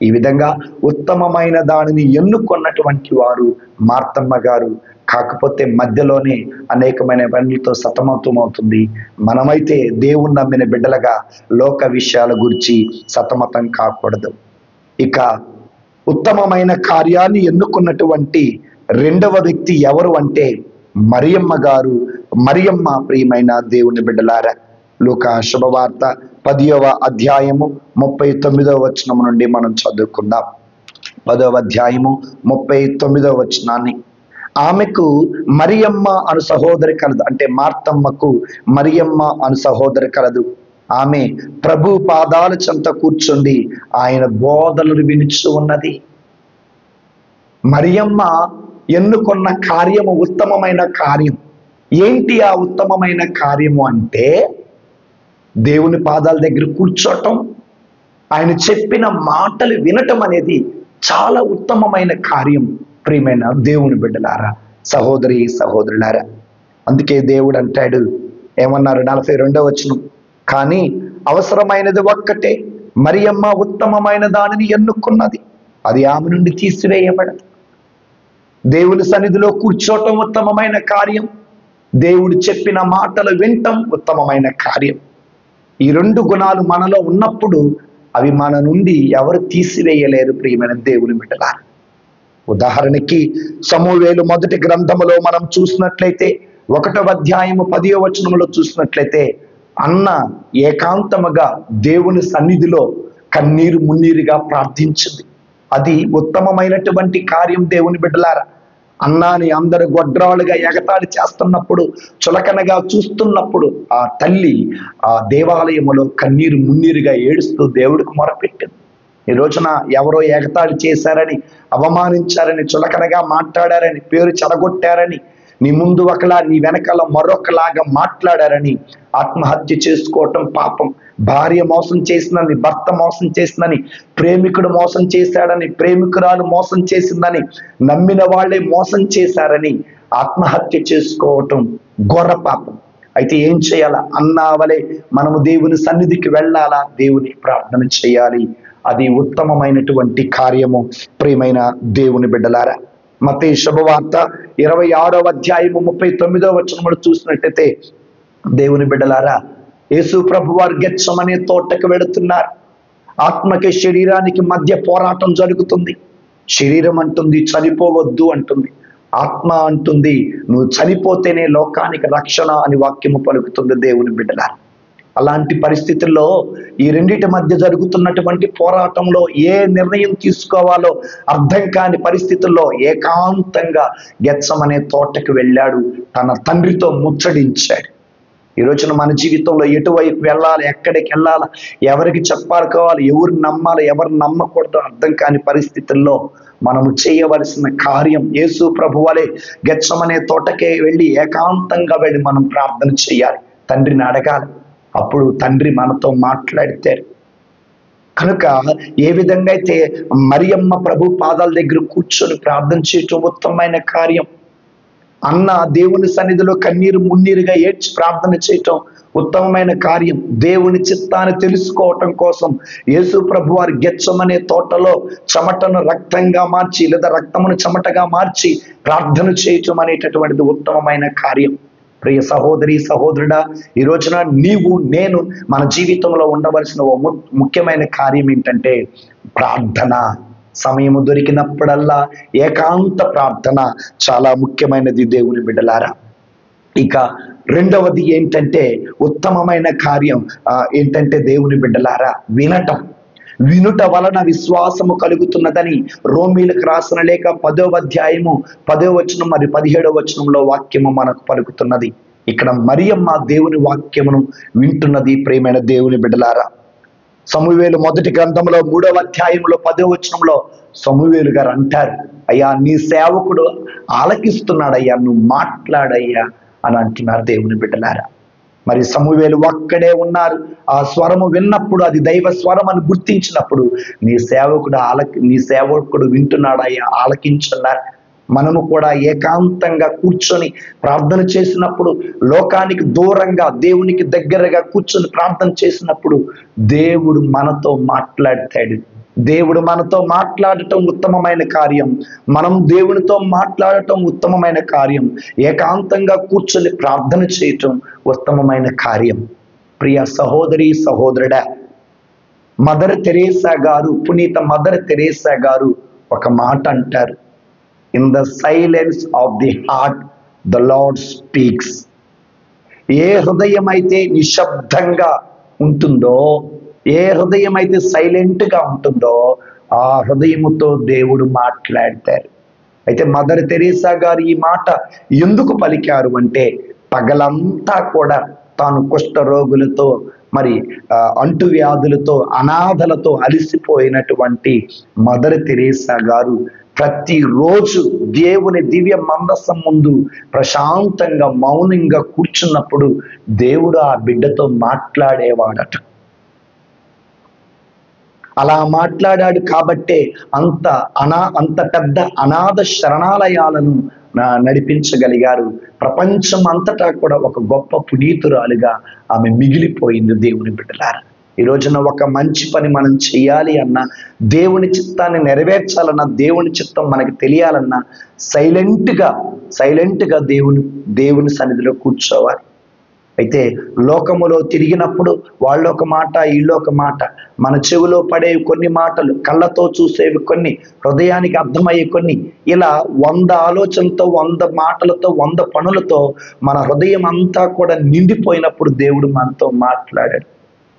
ఈ విధంగా ఉత్తమమైన దానిని ఎన్నుకున్నటువంటి వారు మార్తమ్మ గారు. కాకపోతే మధ్యలోనే అనేకమైన పనులతో సతమతమవుతుంది. మనమైతే దేవుణ్ణి నమ్మిన బిడ్డలుగా లోక విషయాల గురించి సతమతం కాకూడదు. ఇక ఉత్తమమైన కార్యాన్ని ఎన్నుకున్నటువంటి 2వ వ్యక్తి ఎవరు అంటే మరియమ్మ గారు. మరియమ్మ ప్రియమైన దేవుని బిడ్డలారా, లూకా శుభవార్త 10వ అధ్యాయము 39వ వచనం నుండి మనం చదువుకుందాం. 10వ అధ్యాయము 39వ వచనాన్ని. ఆమెకు మరియమ్మ అను సహోదరి కలదు, అంటే మార్తమ్మకు మరియమ్మ అను సహోదరి కలదు. ఆమె ప్రభు పాదాల చెంత కూర్చుండి ఆయన బోధనలు వినుచు ఉన్నది. మరియమ్మ ఎన్నుకున్న కార్యము ఉత్తమమైన కార్యం. ఏంటి ఆ ఉత్తమమైన కార్యము అంటే, దేవుని పాదాల దగ్గర కూర్చోటం, ఆయన చెప్పిన మాటలు వినటం అనేది చాలా ఉత్తమమైన కార్యం. ప్రియమైన దేవుని బిడ్డలారా, సహోదరి సహోదరులారా, అందుకే దేవుడు అంటాడు, ఏమన్నారు 42వ వచనం, కానీ అవసరమైనది ఒక్కటే, మరియమ్మ ఉత్తమమైన దానిని ఎన్నుకున్నది, అది ఆమె నుండి తీసివేయబడదు. దేవుని సన్నిధిలో కూర్చోటం ఉత్తమమైన కార్యం, దేవుడు చెప్పిన మాటలు వినటం ఉత్తమమైన కార్యం. ఈ 2 గుణాలు మనలో ఉన్నప్పుడు అవి మన నుండి ఎవరు తీసివేయలేరు. ప్రియమైన దేవుని బిడ్డలారా, ఉదాహరణకి సమూయేలు మొదటి గ్రంథములో మనం చూసినట్లయితే 1వ అధ్యాయము 10వ వచనములో చూసినట్లయితే, అన్న ఏకాంతముగా దేవుని సన్నిధిలో కన్నీరు మున్నీరుగా ప్రార్థించింది. అది ఉత్తమమైనటువంటి కార్యం. దేవుని బిడ్డలారా, అన్నాని అందరు గొడ్రాలుగా ఎగతాళి చేస్తున్నప్పుడు, చులకనగా చూస్తున్నప్పుడు ఆ తల్లి ఆ దేవాలయములో కన్నీరు మున్నీరుగా ఏడుస్తూ దేవుడికి మొరపెట్టింది. ఈ రోజున ఎవరో ఎగతాళి చేశారని, అవమానించారని, చులకనగా మాట్లాడారని, పేరు చెడగొట్టారని, నీ ముందు ఒకలా నీ వెనకాల మరొకలాగా మాట్లాడారని ఆత్మహత్య చేసుకోవటం పాపం. భార్య మోసం చేసిందని, భర్త మోసం చేసిందని, ప్రేమికుడు మోసం చేశాడని, ప్రేమికురాలు మోసం చేసిందని, నమ్మిన వాళ్ళే మోసం చేశారని ఆత్మహత్య చేసుకోవటం ఘోర పాపం. అయితే ఏం చేయాలా? అన్నావలే మనము దేవుని సన్నిధికి వెళ్ళాలా, దేవుని ప్రార్థన చేయాలి. అది ఉత్తమమైనటువంటి కార్యము. ప్రియమైన దేవుని బిడ్డలారా, మత్తయి శుభవార్త 26వ అధ్యాయము 39వ వచనములు చూసినట్టయితే, దేవుని బిడ్డలారా, యేసు ప్రభు వారు గెత్సెమనే తోటకు వెళుతున్నారు. ఆత్మకి శరీరానికి మధ్య పోరాటం జరుగుతుంది. శరీరం అంటుంది చనిపోవద్దు అంటుంది, ఆత్మ అంటుంది నువ్వు చనిపోతేనే లోకానికి రక్షణ అని వాక్యము పలుకుతుంది. దేవుని బిడ్డలారా, అలాంటి పరిస్థితుల్లో ఈ రెండిటి మధ్య జరుగుతున్నటువంటి పోరాటంలో ఏ నిర్ణయం తీసుకోవాలో అర్థం కాని పరిస్థితుల్లో ఏకాంతంగా గెత్సెమనే తోటకు వెళ్ళాడు, తన తండ్రితో ముచ్చడించాడు. ఈ రోజున మన జీవితంలో ఎటువైపు వెళ్ళాలి, ఎక్కడికి వెళ్ళాలి, ఎవరికి చెప్పాలి, ఎవరు నమ్మాలి, ఎవరు నమ్మకూడదు అర్థం కాని పరిస్థితుల్లో మనము చేయవలసిన కార్యం యేసు ప్రభు వలె గెత్సెమనే తోటకే వెళ్ళి ఏకాంతంగా వెళ్ళి మనం ప్రార్థన చేయాలి, తండ్రిని అడగాలి. అప్పుడు తండ్రి మనతో మాట్లాడితే, కనుక ఏ విధంగా అయితే మరియమ్మ ప్రభు పాదాల దగ్గర కూర్చొని ప్రార్థన చేయటం ఉత్తమమైన కార్యం, అన్న దేవుని సన్నిధిలో కన్నీరు మున్నీరుగా ఏడ్చి ప్రార్థన చేయటం ఉత్తమమైన కార్యం. దేవుని చిత్తాన్ని తెలుసుకోవటం కోసం యేసు ప్రభు వారి గెత్సెమనే తోటలో చెమటను రక్తంగా మార్చి, లేదా రక్తమును చెమటగా మార్చి ప్రార్థన చేయటం అనేటటువంటిది ఉత్తమమైన కార్యం. ప్రియ సహోదరి సహోదరుడా, ఈ రోజున నీవు నేను మన జీవితంలో ఉండవలసిన ఓ ముఖ్యమైన కార్యం ఏంటంటే ప్రార్థన. సమయము దొరికినప్పుడల్లా ఏకాంత ప్రార్థన చాలా ముఖ్యమైనది. దేవుని బిడ్డలారా, ఇక రెండవది ఏంటంటే ఉత్తమమైన కార్యం ఏంటంటే దేవుని బిడ్డలారా, వినటం. వినుట వలన విశ్వాసము కలుగుతున్నదని రోమీలకు రాసిన లేఖ 10వ అధ్యాయము 10వ వచనం మరియు 17వ వచనంలో వాక్యము మనకు పలుకుతున్నది. ఇక్కడ మరియమ్మ దేవుని వాక్యమును వింటున్నది. ప్రియమైన దేవుని బిడ్డలారా, సమూయేలు మొదటి గ్రంథంలో 3వ అధ్యాయంలో 10వ వచనంలో సమూయేలు గారు అంటారు, అయ్యా నీ సేవకుడు ఆలకిస్తున్నాడయ్యా, నువ్వు మాట్లాడయ్యా అని అంటున్నారు. దేవుని బిడ్డలారా, మరి సమూయేలు ఒక్కడే ఉన్నారు. ఆ స్వరము విన్నప్పుడు అది దైవ స్వరం అని గుర్తించినప్పుడు నీ సేవకుడు వింటున్నాడయ్యా, ఆలకించున్నారు. మనము కూడా ఏకాంతంగా కూర్చొని ప్రార్థన చేసినప్పుడు, లోకానికి దూరంగా దేవునికి దగ్గరగా కూర్చొని ప్రార్థన చేసినప్పుడు దేవుడు మనతో మాట్లాడతాడు. దేవుడు మనతో మాట్లాడటం ఉత్తమమైన కార్యం. మనం దేవునితో మాట్లాడటం ఉత్తమమైన కార్యం. ఏకాంతంగా కూర్చొని ప్రార్థన చేయటం ఉత్తమమైన కార్యం. ప్రియ సహోదరి సహోదరుడా, మదర్ తెరేసా గారు, పునీత మదర్ తెరేసా గారు ఒక మాట అంటారు, in the silence of the heart the lord speaks. ఏ హృదయం అయితే నిశ్శబ్దంగా ఉంటుందో, ఏ హృదయం అయితే సైలెంట్గా ఉంటుందో ఆ హృదయముతో దేవుడు మాట్లాడతారు. అయితే మదర్ తెరీసా గారు ఈ మాట ఎందుకు పలికారు అంటే, పగలంతా కూడా తాను కుష్ఠరోగులతో మరి అంటువ్యాధులతో అనాథలతో అలసిపోయినటువంటి మదర్ తెరీసా గారు ప్రతిరోజు దేవుని దివ్య మందసం ముందు ప్రశాంతంగా మౌనంగా కూర్చున్నప్పుడు దేవుడు ఆ బిడ్డతో మాట్లాడేవాడట. అలా మాట్లాడాడు కాబట్టే అంత పెద్ద అనాథ శరణాలయాలను నడిపించగలిగారు. ప్రపంచం అంతటా కూడా ఒక గొప్ప పునీతురాలుగా ఆమె మిగిలిపోయింది. దేవుని బిడ్డలారా, ఈ రోజున ఒక మంచి పని మనం చేయాలి అన్నా, దేవుని చిత్తాన్ని నెరవేర్చాలన్నా, దేవుని చిత్తం మనకి తెలియాలన్నా సైలెంట్గా దేవుని సన్నిధిలో కూర్చోవాలి. అయితే లోకములో తిరిగినప్పుడు వాళ్ళు ఒక మాట, వీళ్ళు ఒక మాట, మన చెవిలో పడేవి కొన్ని మాటలు, కళ్ళతో చూసేవి కొన్ని, హృదయానికి అర్థమయ్యే కొన్ని, ఇలా 100 ఆలోచనలతో, 100 మాటలతో, 100 పనులతో మన హృదయం అంతా కూడా నిండిపోయినప్పుడు దేవుడు మనతో మాట్లాడాడు.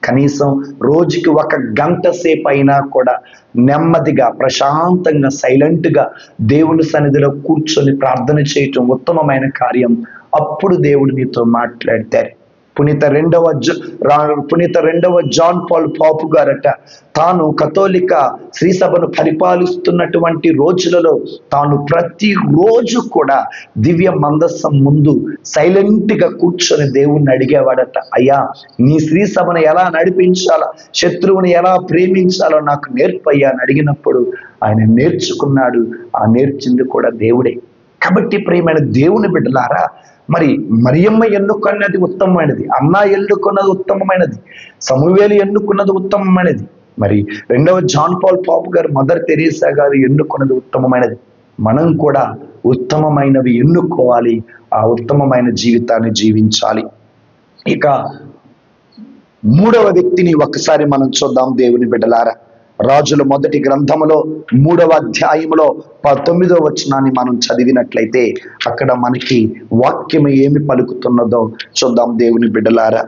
కనీసం రోజుకి 1 గంట సేపు అయినా కూడా నెమ్మదిగా, ప్రశాంతంగా, సైలెంట్గా దేవుని సన్నిధిలో కూర్చొని ప్రార్థన చేయటం ఉత్తమమైన కార్యం. అప్పుడు దేవుడు నీతో మాట్లాడతారు. పునీత రెండవ జాన్ పాల్ పాపు గారట, తాను కథోలిక శ్రీ సభను పరిపాలిస్తున్నటువంటి రోజులలో తాను ప్రతిరోజు కూడా దివ్య మందసం ముందు సైలెంట్గా కూర్చొని దేవుణ్ణి అడిగేవాడట. అయ్యా, నీ శ్రీ సభను ఎలా నడిపించాలో, శత్రువుని ఎలా ప్రేమించాలో నాకు నేర్పయ్యా అని అడిగినప్పుడు ఆయన నేర్చుకున్నాడు. ఆ నేర్చింది కూడా దేవుడే. కాబట్టి ప్రియమైన దేవుని బిడ్డలారా, మరి మరియమ్మ ఎన్నుకున్నది ఉత్తమమైనది, అన్న ఎన్నుకున్నది ఉత్తమమైనది, సమూయేలు ఎన్నుకున్నది ఉత్తమమైనది, మరి రెండవ జాన్ పాల్ పాపు గారు, మదర్ తెరీసా గారు ఎన్నుకున్నది ఉత్తమమైనది. మనం కూడా ఉత్తమమైనవి ఎన్నుకోవాలి, ఆ ఉత్తమమైన జీవితాన్ని జీవించాలి. ఇక 3వ వ్యక్తిని ఒక్కసారి మనం చూద్దాం దేవుని బిడ్డలారా. రాజుల మొదటి గ్రంథములో 3వ అధ్యాయములో 19వ వచనాన్ని మనం చదివినట్లయితే అక్కడ మనకి వాక్యం ఏమి పలుకుతున్నదో చూద్దాం దేవుని బిడ్డలారా.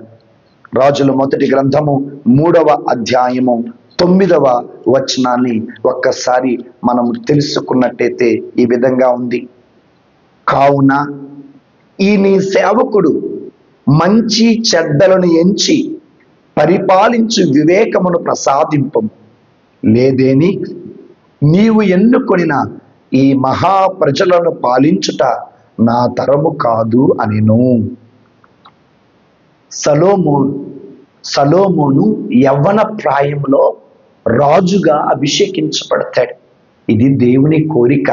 రాజుల మొదటి గ్రంథము 3వ అధ్యాయము 9వ వచనాన్ని ఒక్కసారి మనం తెలుసుకున్నట్టయితే ఈ విధంగా ఉంది. కావున ఈ నీ సేవకుడు మంచి చెడ్డలను ఎంచి పరిపాలించు వివేకమును ప్రసాదింపం లేదేని నీవు ఎన్నుకొనిన ఈ మహా ప్రజలను పాలించుట నా తరము కాదు అనెను. సలోమోను యవ్వన ప్రాయంలో రాజుగా అభిషేకించబడతాడు. ఇది దేవుని కోరిక,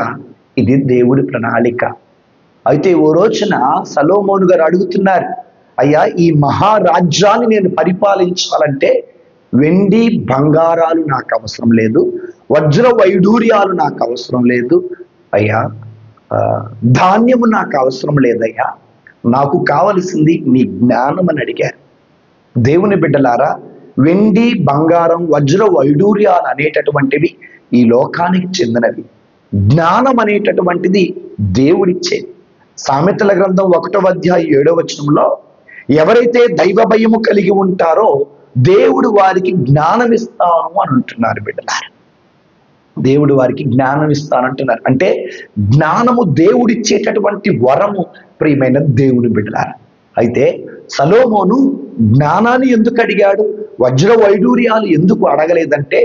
ఇది దేవుడి ప్రణాళిక. అయితే ఓ రోజున సలోమోను గారు అడుగుతున్నారు, అయ్యా, ఈ మహారాజ్యాన్ని నేను పరిపాలించాలంటే వెండి బంగారాలు నాకు అవసరం లేదు, వజ్ర వైడూర్యాలు నాకు అవసరం లేదు అయ్యా, ధాన్యము నాకు అవసరం లేదయ్యా, నాకు కావలసింది నీ జ్ఞానం అని అడిగారు. దేవుని బిడ్డలారా, వెండి బంగారం వజ్ర వైడూర్యాలు అనేటటువంటివి ఈ లోకానికి చెందినవి. జ్ఞానం అనేటటువంటిది దేవుడిచ్చేది. సామెతల గ్రంథం 1వ అధ్యాయం 7వ వచనంలో ఎవరైతే దైవ భయము కలిగి ఉంటారో దేవుడు వారికి జ్ఞానం ఇస్తాను అని అంటున్నారు బిడ్డలారా. దేవుడు వారికి జ్ఞానం ఇస్తానంటున్నారు. అంటే జ్ఞానము దేవుడిచ్చేటటువంటి వరము ప్రియమైన దేవుని బిడ్డలారా. అయితే సలోమోను జ్ఞానాన్ని ఎందుకు అడిగాడు, వజ్ర వైడూర్యాలు ఎందుకు అడగలేదంటే,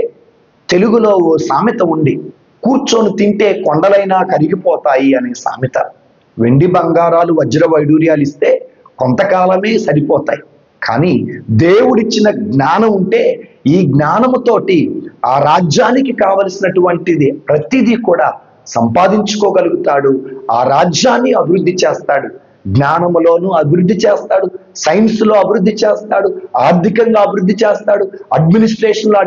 తెలుగులో ఓ సామెత ఉంది, కూర్చొని తింటే కొండలైనా కరిగిపోతాయి అనే సామెత. వెండి బంగారాలు వజ్ర వైడూర్యాలు ఇస్తే కొంతకాలమే సరిపోతాయి, కానీ దేవుడిచ్చిన జ్ఞానం ఉంటే ఈ జ్ఞానముతోటి ఆ రాజ్యానికి కావలసినటువంటిది ప్రతిదీ కూడా సంపాదించుకోగలుగుతాడు. ఆ రాజ్యాన్ని అభివృద్ధి చేస్తాడు. జ్ఞానములోనూ అభివృద్ధి చేస్తాడు, సైన్స్లో అభివృద్ధి చేస్తాడు, ఆర్థికంగా అభివృద్ధి చేస్తాడు, అడ్మినిస్ట్రేషన్లో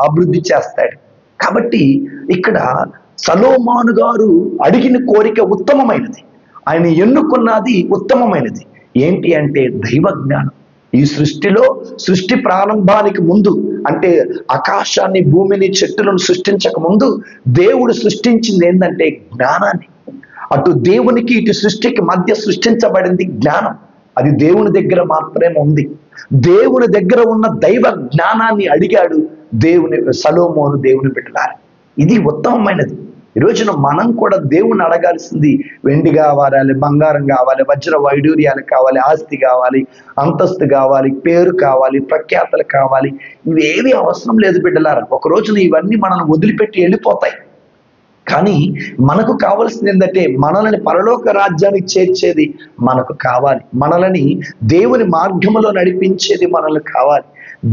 అభివృద్ధి చేస్తాడు. కాబట్టి ఇక్కడ సలోమోను గారు అడిగిన కోరిక ఉత్తమమైనది, ఆయన ఎన్నుకున్నది ఉత్తమమైనది. ఏంటి అంటే దైవ జ్ఞానం. ఈ సృష్టిలో సృష్టి ప్రారంభానికి ముందు, అంటే ఆకాశాన్ని భూమిని చెట్టులను సృష్టించక ముందు దేవుడు సృష్టించింది ఏంటంటే జ్ఞానాన్ని. అటు దేవునికి ఇటు సృష్టికి మధ్య సృష్టించబడింది జ్ఞానం. అది దేవుని దగ్గర మాత్రమే ఉంది. దేవుని దగ్గర ఉన్న దైవ జ్ఞానాన్ని అడిగాడు సలోమోను దేవుని బిడ్డలారా. ఇది ఉత్తమమైనది. ఈ రోజున మనం కూడా దేవుణ్ణి అడగాల్సింది వెండి కావాలి, బంగారం కావాలి, వజ్ర వైడూర్యాలు కావాలి, ఆస్తి కావాలి, అంతస్తు కావాలి, పేరు కావాలి, ప్రఖ్యాతలు కావాలి. ఇవేవి అవసరం లేదు బిడ్డలారా. ఒక రోజున ఇవన్నీ మనల్ని వదిలిపెట్టి వెళ్ళిపోతాయి. కానీ మనకు కావాల్సింది ఏంటంటే మనల్ని పరలోక రాజ్యానికి చేర్చేది మనకు కావాలి. మనల్ని దేవుని మార్గంలో నడిపించేది మనల్ని కావాలి.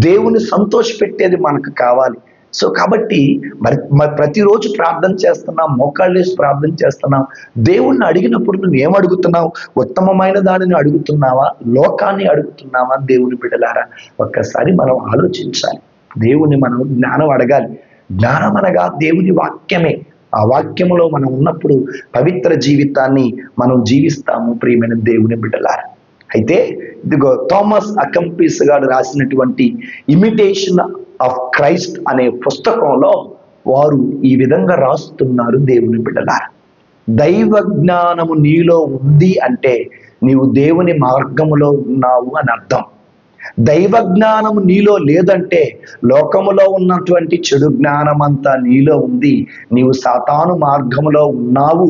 దేవుని సంతోషపెట్టేది మనకు కావాలి. సో కాబట్టి మరి ప్రతిరోజు ప్రార్థన చేస్తున్నాం, మోకాళ్ళు వేసి ప్రార్థన చేస్తున్నాం. దేవుణ్ణి అడిగినప్పుడు నువ్వు ఏం అడుగుతున్నావు? ఉత్తమమైన దానిని అడుగుతున్నావా, లోకాన్ని అడుగుతున్నావా? దేవుని బిడ్డలారా, ఒక్కసారి మనం ఆలోచించాలి. దేవుని మనం జ్ఞానం అడగాలి. జ్ఞానం అనగా దేవుని వాక్యమే. ఆ వాక్యములో మనం ఉన్నప్పుడు పవిత్ర జీవితాన్ని మనం జీవిస్తాము. ప్రియమైన దేవుని బిడ్డలారా, అయితే ఇదిగో థామస్ అకంపీస్ గారు రాసినటువంటి ఇమిటేషన్ ఆఫ్ క్రైస్ట్ అనే పుస్తకంలో వారు ఈ విధంగా రాస్తున్నారు. దేవుని బిడ్డలారా, దైవ జ్ఞానము నీలో ఉంది అంటే నీవు దేవుని మార్గములో ఉన్నావు అని అర్థం. దైవ జ్ఞానము నీలో లేదంటే లోకములో ఉన్నటువంటి చెడు జ్ఞానం అంతా నీలో ఉంది. నీవు సాతాను మార్గములో ఉన్నావు.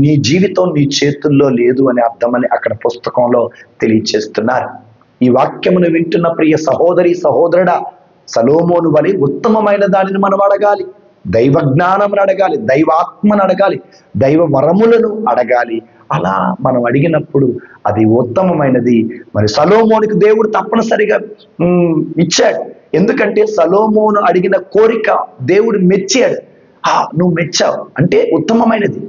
నీ జీవితం నీ చేతుల్లో లేదు అని అర్థమని అక్కడ పుస్తకంలో తెలియచేస్తున్నారు. ఈ వాక్యమును వింటున్న ప్రియ సహోదరి సహోదరుడా, సలోమోను వలె ఉత్తమమైన దానిని మనం అడగాలి. దైవ జ్ఞానమును అడగాలి, దైవాత్మను అడగాలి, దైవ వరములను అడగాలి. అలా మనం అడిగినప్పుడు అది ఉత్తమమైనది. మరి సలోమోనికి దేవుడు తప్పనిసరిగా ఇచ్చాడు. ఎందుకంటే సలోమోను అడిగిన కోరిక దేవుడు మెచ్చాడు. నువ్వు మెచ్చావు అంటే ఉత్తమమైనది.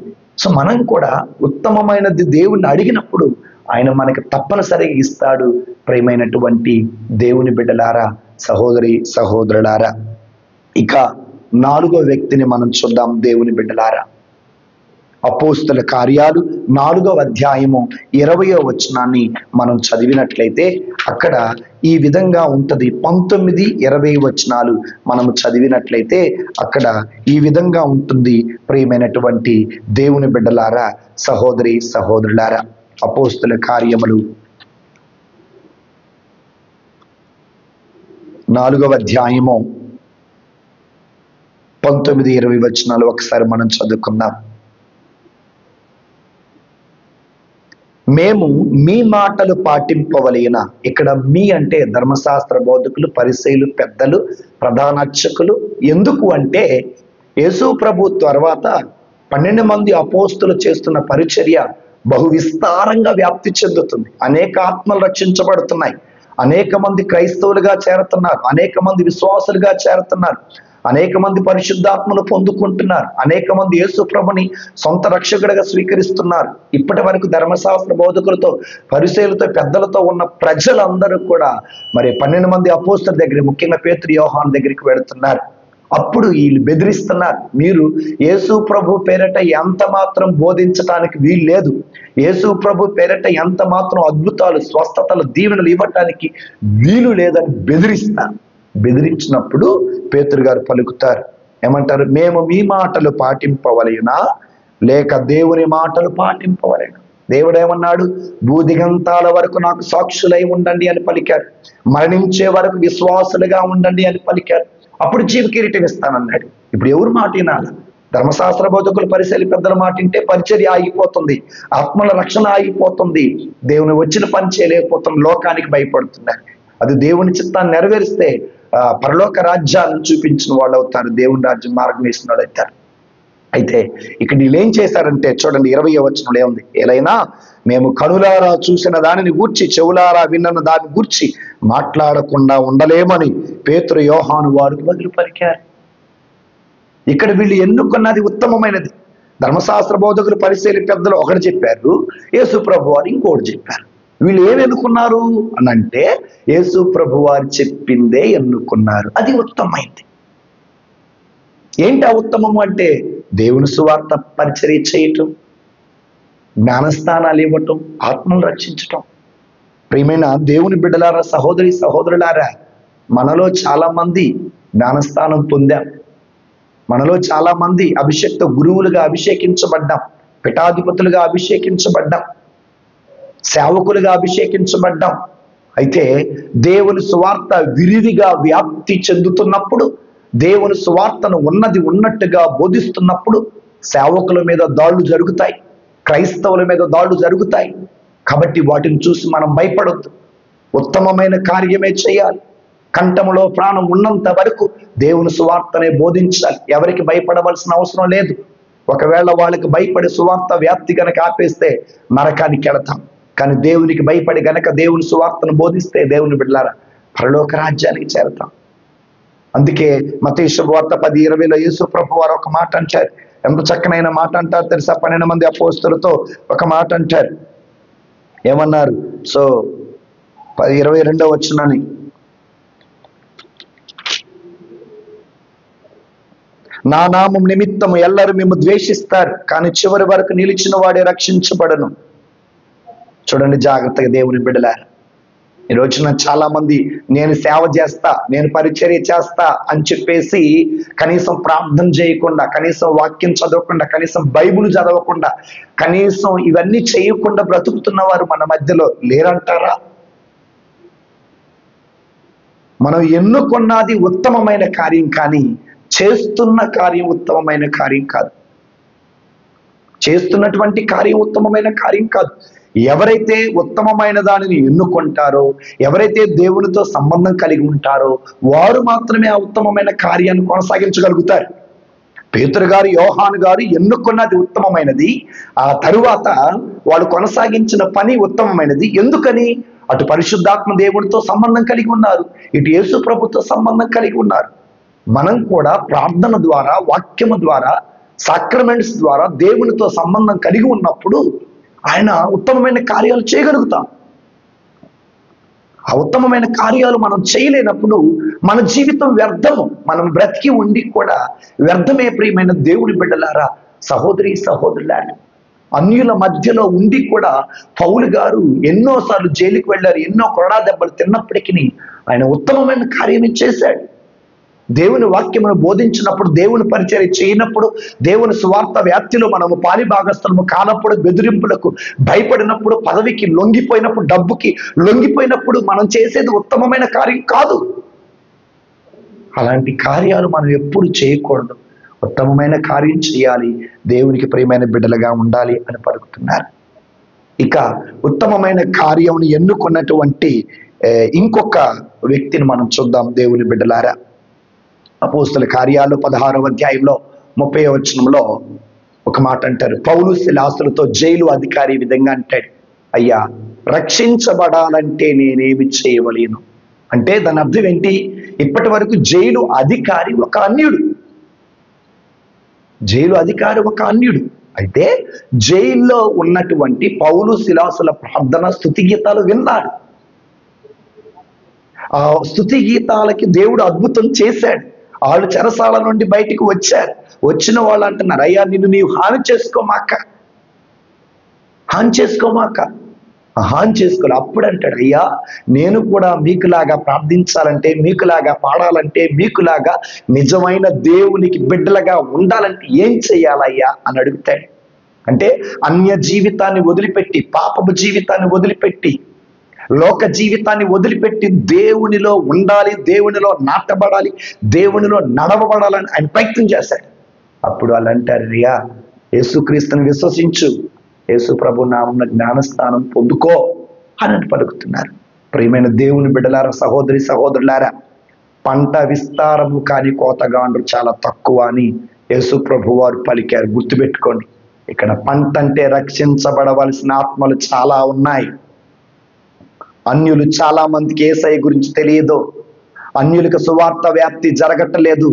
సో మనం కూడా ఉత్తమమైనది దేవుణ్ణి అడిగినప్పుడు ఆయన మనకి తప్పనిసరిగా ఇస్తాడు. ప్రియమైనటువంటి దేవుని బిడ్డలారా, సహోదరి సహోదరులారా, ఇక 4వ వ్యక్తిని మనం చూద్దాం. దేవుని బిడ్డలారా, అపోస్తుల కార్యాలు 4వ అధ్యాయము 20వ వచనాన్ని మనం చదివినట్లయితే అక్కడ ఈ విధంగా ఉంటది. 19, 20 వచనాలు మనము చదివినట్లయితే అక్కడ ఈ విధంగా ఉంటుంది. ప్రియమైనటువంటి దేవుని బిడ్డలారా, సహోదరి సహోదరులారా, అపోస్తుల కార్యములు 4వ అధ్యాయము 19, 20 వచనాలు ఒకసారి మనం చదువుకుందాం. మేము మీ మాటలు పాటింపవలెనా. ఇక్కడ మీ అంటే ధర్మశాస్త్ర బోధకులు, పరిసయ్యులు, పెద్దలు, ప్రధాన అర్చకులు. ఎందుకు అంటే యేసు ప్రభు తర్వాత 12 మంది అపోస్తులు చేస్తున్న పరిచర్య బహు విస్తారంగా వ్యాప్తి చెందుతుంది. అనేక ఆత్మలు రక్షించబడుతున్నాయి. అనేక మంది క్రైస్తవులుగా చేరుతున్నారు. అనేక మంది విశ్వాసులుగా చేరుతున్నారు. అనేక మంది పరిశుద్ధాత్మను పొందుకుంటున్నారు. అనేక మంది యేసు ప్రభుని సొంత రక్షకుడిగా స్వీకరిస్తున్నారు. ఇప్పటి వరకు ధర్మశాస్త్ర బోధకులతో, పరిసయ్యులతో, పెద్దలతో ఉన్న ప్రజలందరూ కూడా మరి 12 మంది అపోస్తలుల దగ్గర, ముఖ్యంగా పేతురు, యోహాను దగ్గరికి వెళుతున్నారు. అప్పుడు వీళ్ళు బెదిరిస్తున్నారు, మీరు యేసు ప్రభు పేరట ఎంత మాత్రం బోధించటానికి వీలు లేదు. యేసు ప్రభు పేరట ఎంత మాత్రం అద్భుతాలు, స్వస్థతలు, దీవెనలు ఇవ్వటానికి వీలు లేదని బెదిరిస్తారు. బెదిరించినప్పుడు పేతురు గారు పలుకుతారు. ఏమంటారు? మేము మీ మాటలు పాటింపవలెనా లేక దేవుని మాటలు పాటింపవలెనా. దేవుడు ఏమన్నాడు? భూదిగంతాల వరకు నాకు సాక్షులై ఉండండి అని పలికారు. మరణించే వరకు విశ్వాసులుగా ఉండండి అని పలికారు. అప్పుడు జీవ కిరీటం ఇస్తానన్నాడు. ఇప్పుడు ఎవరు మాట వినాలి? ధర్మశాస్త్ర బోధకులు, పరిసయ్యులు, పెద్దల మాట వింటే పరిచర్య ఆగిపోతుంది, ఆత్మల రక్షణ ఆగిపోతుంది, దేవుని వచ్చిన పని చేయలేకపోతుంది, లోకానికి భయపడుతున్నారు. అది దేవుని చిత్తాన్ని నెరవేరిస్తే పరలోక రాజ్యాన్ని చూపించిన వాళ్ళు అవుతారు, దేవుని రాజ్యం మార్గం వేసిన వాళ్ళు అవుతారు. అయితే ఇక్కడ వీళ్ళు ఏం చేశారంటే చూడండి, 20వ వచనంలో ఏముంది? ఏలైనా మేము కనులారా చూసిన దానిని గూర్చి, చెవులారా విన్న దాన్ని గూర్చి మాట్లాడకుండా ఉండలేమని పేతురు, యోహాను వారికి బదులు పలికారు. ఇక్కడ వీళ్ళు ఎన్నుకున్నది ఉత్తమమైనది. ధర్మశాస్త్ర బోధకులు, పరిసయ్యులు, పెద్దలు ఒకటి చెప్పారు, యేసు ప్రభు వారు ఇంకోటి చెప్పారు. వీళ్ళు ఏమి ఎన్నుకున్నారు అని అంటే యేసు ప్రభు వారు చెప్పిందే ఎన్నుకున్నారు. అది ఉత్తమమైంది. ఏంటి ఆ ఉత్తమము అంటే? దేవుని సువార్త పరిచర్య చేయటం, జ్ఞానస్థానాలు ఇవ్వటం, ఆత్మను రక్షించటం. ప్రియమైన దేవుని బిడ్డలారా, సహోదరి సహోదరులారా, మనలో చాలా మంది జ్ఞానస్థానం పొందాం. మనలో చాలా మంది అభిషేక్త గురువులుగా అభిషేకించబడ్డాం, పీఠాధిపతులుగా అభిషేకించబడ్డాం, సేవకులుగా అభిషేకించబడ్డాం. అయితే దేవుని సువార్త విరివిగా వ్యాప్తి చెందుతున్నప్పుడు దేవుని సువార్తను ఉన్నది ఉన్నట్టుగా బోధిస్తున్నప్పుడు సేవకుల మీద దాడులు జరుగుతాయి, క్రైస్తవుల మీద దాడులు జరుగుతాయి. కాబట్టి వాటిని చూసి మనం భయపడొద్దు. ఉత్తమమైన కార్యమే చేయాలి. కంఠములో ప్రాణం ఉన్నంత వరకు దేవుని సువార్తనే బోధించాలి. ఎవరికి భయపడవలసిన అవసరం లేదు. ఒకవేళ వాళ్ళకి భయపడి సువార్త వ్యాప్తి గనక ఆపేస్తే నరకానికి వెళతాం. కానీ దేవునికి భయపడి గనక దేవుని సువార్తను బోధిస్తే దేవుని బిడ్డలారా పరలోక రాజ్యానికి చేరతాం. అందుకే మత్తయి శుభవార్త 10:20లో యేసు ప్రభు వారు ఒక మాట అంటారు. ఎంత చక్కనైన మాట అంటారు తెలుసా? 12 మంది అపోస్తలులతో ఒక మాట అంటారు. ఏమన్నారు? సో 22వ వచనాన్ని, నా నామం నిమిత్తము ఎల్లరూ మేము ద్వేషిస్తారు, కానీ చివరి వరకు నిలిచిన వాడే రక్షించబడను. చూడండి జాగ్రత్తగా దేవుని బిడ్డలారా. ఈ రోజున చాలా మంది నేను సేవ చేస్తా, నేను పరిచర్య చేస్తా అని చెప్పేసి కనీసం ప్రార్థన చేయకుండా, కనీసం వాక్యం చదవకుండా, కనీసం బైబిల్ చదవకుండా, కనీసం ఇవన్నీ చేయకుండా బ్రతుకుతున్న వారు మన మధ్యలో లేరంటారా? మనం ఎన్నుకున్నది ఉత్తమమైన కార్యం, కానీ చేస్తున్న కార్యం ఉత్తమమైన కార్యం కాదు. చేస్తున్నటువంటి కార్యం ఉత్తమమైన కార్యం కాదు. ఎవరైతే ఉత్తమమైన దానిని ఎన్నుకుంటారో, ఎవరైతే దేవునితో సంబంధం కలిగి ఉంటారో వారు మాత్రమే ఆ ఉత్తమమైన కార్యాన్ని కొనసాగించగలుగుతారు. పేతురు గారు, యోహాను గారు ఎన్నుకున్నది ఉత్తమమైనది. ఆ తరువాత వాళ్ళు కొనసాగించిన పని ఉత్తమమైనది. ఎందుకని? అటు పరిశుద్ధాత్మ దేవుడితో సంబంధం కలిగి ఉన్నారు, ఇటు యేసు ప్రభుతో సంబంధం కలిగి ఉన్నారు. మనం కూడా ప్రార్థన ద్వారా, వాక్యము ద్వారా, సాక్రమెంట్స్ ద్వారా దేవునితో సంబంధం కలిగి ఉన్నప్పుడు ఆయన ఉత్తమమైన కార్యాలు చేయగలుగుతాం. ఆ ఉత్తమమైన కార్యాలు మనం చేయలేనప్పుడు మన జీవితం వ్యర్థము. మనం బ్రతికి ఉండి కూడా వ్యర్థమే. ప్రియమైన దేవుడి బిడ్డలారా, సహోదరి సహోదరులారా, అన్యుల మధ్యలో ఉండి కూడా పౌలు గారు ఎన్నోసార్లు జైలుకి వెళ్ళారు. ఎన్నో కొరడా దెబ్బలు తిన్నప్పటికీ ఆయన ఉత్తమమైన కార్యమే చేశాడు. దేవుని వాక్యమును బోధించినప్పుడు, దేవుని పరిచర్య చేయనప్పుడు, దేవుని సువార్త వ్యాప్తిలో మనము పాలిభాగస్థలము కానప్పుడు, బెదిరింపులకు భయపడినప్పుడు, పదవికి లొంగిపోయినప్పుడు, డబ్బుకి లొంగిపోయినప్పుడు మనం చేసేది ఉత్తమమైన కార్యం కాదు. అలాంటి కార్యాలు మనం ఎప్పుడు చేయకూడదు. ఉత్తమమైన కార్యం చేయాలి, దేవునికి ప్రియమైన బిడ్డలుగా ఉండాలి అని పలుకుతున్నారు. ఇక ఉత్తమమైన కార్యం ఎన్నుకున్నటువంటి ఇంకొక వ్యక్తిని మనం చూద్దాం దేవుని బిడ్డలారా. అపోస్తల కార్యాలు 16వ అధ్యాయంలో 30వ వచనంలో ఒక మాట అంటారు. పౌలు శిలాసులతో జైలు అధికారి ఈ విధంగా అంటాడు, అయ్యా రక్షించబడాలంటే నేనేమి చేయవలేను. అంటే దాని అర్థం ఏంటి? ఇప్పటి వరకు జైలు అధికారి ఒక అన్యుడు. జైలు అధికారి ఒక అన్యుడు అయితే జైల్లో ఉన్నటువంటి పౌలు శిలాసుల ప్రార్థన స్తుతి గీతాలు విన్నాడు. ఆ స్తుతి గీతాలకి దేవుడు అద్భుతం చేశాడు. వాళ్ళు చెరసాల నుండి బయటికి వచ్చారు. వచ్చిన వాళ్ళు అంటున్నారు, అయ్యా నిన్ను నీవు హాని చేసుకోమాక. హాని చేసుకోవాలి. అప్పుడు అంటాడు, అయ్యా నేను కూడా మీకులాగా ప్రార్థించాలంటే, మీకులాగా పాడాలంటే, మీకులాగా నిజమైన దేవునికి బిడ్డలుగా ఉండాలంటే ఏం చెయ్యాలయ్యా అని అడుగుతాడు. అంటే అన్య జీవితాన్ని వదిలిపెట్టి, పాపపు జీవితాన్ని వదిలిపెట్టి, లోక జీవితాన్ని వదిలిపెట్టి దేవునిలో ఉండాలి, దేవునిలో నాటబడాలి, దేవునిలో నడవబడాలని ఆయన ప్రయత్నం చేశాడు. అప్పుడు వాళ్ళు అంటారు, అయ్యా యేసుక్రీస్తుని విశ్వసించు, యేసు ప్రభు నామమున జ్ఞానస్నానం పొందుకో అని పలుకుతున్నారు. ప్రియమైన దేవుని బిడ్డలారా, సహోదరి సహోదరులారా, పంట విస్తారము కానీ కోతగాండ్రు చాలా తక్కువ అని యేసు ప్రభు వారు పలికారు. గుర్తుపెట్టుకోండి, ఇక్కడ పంట అంటే రక్షించబడవలసిన ఆత్మలు చాలా ఉన్నాయి. అన్యులు చాలా మందికి యేసయ్య గురించి తెలియదు. అన్యులకు సువార్త వ్యాప్తి జరగట్లేదు.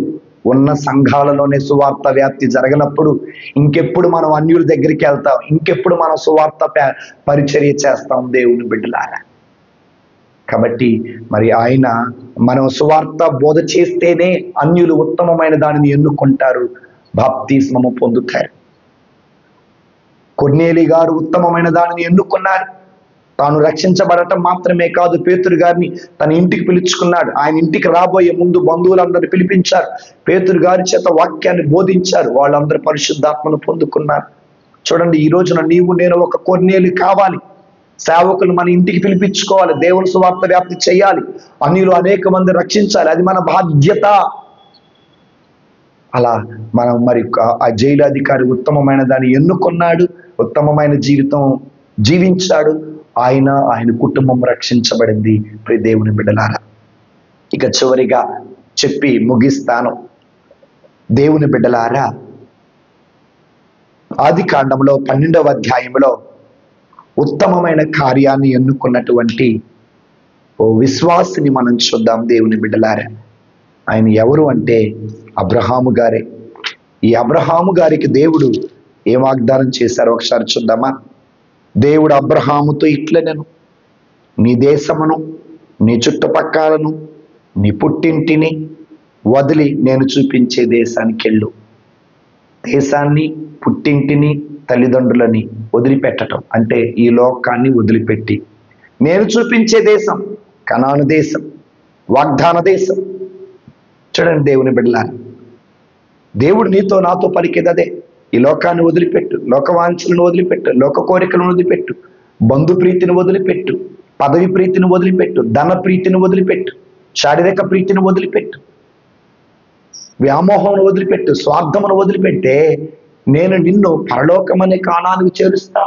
ఉన్న సంఘాలలోనే సువార్త వ్యాప్తి జరగనప్పుడు ఇంకెప్పుడు మనం అన్యుల దగ్గరికి వెళ్తాం? ఇంకెప్పుడు మనం సువార్త పరిచర్య చేస్తాం దేవుని బిడ్డలారా? కాబట్టి మరి ఆయన మనం సువార్త బోధ చేస్తేనే అన్యులు ఉత్తమమైన దానిని ఎన్నుకుంటారు, బాప్తిస్మము పొందుతారు. కొర్నేలి గారు ఉత్తమమైన దానిని ఎన్నుకున్నారు. తాను రక్షించబడటం మాత్రమే కాదు, పేతురు గారిని తన ఇంటికి పిలుచుకున్నాడు. ఆయన ఇంటికి రాబోయే ముందు బంధువులందరూ పిలిపించారు. పేతురు గారి చేత వాక్యాన్ని బోధించారు. వాళ్ళందరూ పరిశుద్ధాత్మను పొందుకున్నారు. చూడండి, ఈ రోజున నీవు నేను ఒక కొర్నేలి కావాలి. సేవకులు మన ఇంటికి పిలిపించుకోవాలి, దేవుని సువార్త వ్యాప్తి చేయాలి, అన్యులు అనేక మంది రక్షించాలి. అది మన బాధ్యత. అలా మనం మరి ఆ జైలు అధికారి ఉత్తమమైన దాన్ని ఎన్నుకున్నాడు, ఉత్తమమైన జీవితం జీవించాడు. ఆయన కుటుంబం రక్షించబడింది. ప్రియ దేవుని బిడ్డలారా, ఇక చివరిగా చెప్పి ముగిస్తాను. దేవుని బిడ్డలారా, ఆది కాండంలో 12వ అధ్యాయంలో ఉత్తమమైన కార్యాన్ని ఎన్నుకున్నటువంటి ఓ విశ్వాసిని మనం చూద్దాం. దేవుని బిడ్డలారా, ఆయన ఎవరు అంటే అబ్రహాము గారే. ఈ అబ్రహాము గారికి దేవుడు ఏం వాగ్దానం చేశారో ఒకసారి చూద్దామా. దేవుడు అబ్రహాముతో ఇట్లనెను, నీ దేశమును, నీ చుట్టుపక్కలను, నీ పుట్టింటిని వదిలి నేను చూపించే దేశానికి వెళ్ళు. దేశాన్ని, పుట్టింటిని, తల్లిదండ్రులని వదిలిపెట్టడం అంటే ఈ లోకాన్ని వదిలిపెట్టి నేను చూపించే దేశం కనాను దేశం, వాగ్దాన దేశం. చూడండి దేవుని బిడ్డలారా, దేవుడు నీతో నాతో పలికేది అదే. ఈ లోకాన్ని వదిలిపెట్టు, లోకవాంఛలను వదిలిపెట్టు, లోక కోరికలను వదిలిపెట్టు, బంధు ప్రీతిని వదిలిపెట్టు, పదవి ప్రీతిని వదిలిపెట్టు, ధన ప్రీతిని వదిలిపెట్టు, శారీరక ప్రీతిని వదిలిపెట్టు, వ్యామోహమును వదిలిపెట్టు, స్వార్థమును వదిలిపెట్టే నేను నిన్ను పరలోకమనే కానానికి చేరుస్తా,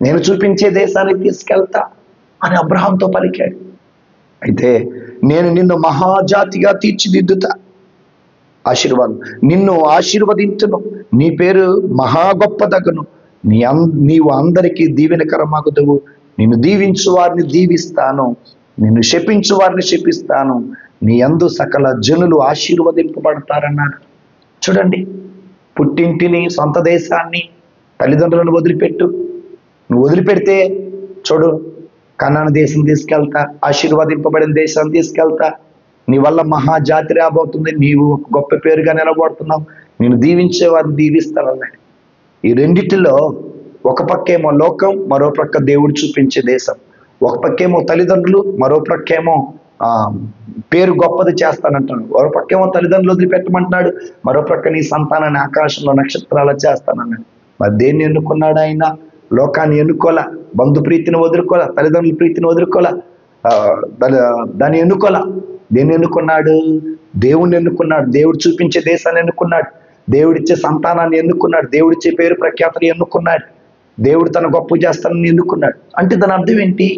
నేను చూపించే దేశానికి తీసుకెళ్తా అని అబ్రహాంతో పలికాడు. అయితే నేను నిన్ను మహాజాతిగా తీర్చిదిద్దుతా, ఆశీర్వాదం, నిన్ను ఆశీర్వదించును, నీ పేరు మహా గొప్పదగును, నీవు అందరికీ దీవెనకరమగుదువు, నిన్ను దీవించు వారిని దీవిస్తాను, నిన్ను శపించు వారిని శపిస్తాను, నీ యందు సకల జనులు ఆశీర్వదింపబడతారన్నాడు. చూడండి, పుట్టింటిని, సొంత దేశాన్ని, తల్లిదండ్రులను వదిలిపెట్టు. నువ్వు వదిలిపెడితే చూడు, కనాను దేశం తీసుకెళ్తా, ఆశీర్వదింపబడిన దేశాన్ని తీసుకెళ్తా, నీ వల్ల మహాజాతి రాబోతుంది, నీవు గొప్ప పేరుగా నిలబడుతున్నావు, నేను దీవించే వారిని దీవిస్తానన్నాడు. ఈ రెండిటిలో ఒక పక్కేమో లోకం, మరో ప్రక్క దేవుడు చూపించే దేశం. ఒక పక్కేమో తల్లిదండ్రులు, మరో ప్రక్కేమో పేరు గొప్పది చేస్తానంటాడు. మరో పక్కేమో తల్లిదండ్రులు వదిలిపెట్టమంటున్నాడు, మరో ప్రక్క నీ సంతానాన్ని ఆకాశంలో నక్షత్రాలు చేస్తానన్నాడు. మరి దేన్ని ఎన్నుకున్నాడు ఆయన? లోకాన్ని ఎన్నుకోలా, బంధు ప్రీతిని వదులుకోలా, తల్లిదండ్రుల ప్రీతిని వదులుకోలా, దాన్ని ఎన్నుకోలా. దేన్ని ఎన్నుకున్నాడు? దేవుణ్ణి ఎన్నుకున్నాడు. దేవుడు చూపించే దేశాన్ని ఎన్నుకున్నాడు. దేవుడిచ్చే సంతానాన్ని ఎన్నుకున్నాడు. దేవుడిచ్చే పేరు ప్రఖ్యాతలు ఎన్నుకున్నాడు. దేవుడు తన గొప్ప చేస్తానని ఎన్నుకున్నాడు. అంటే దాని అర్థం ఏంటి?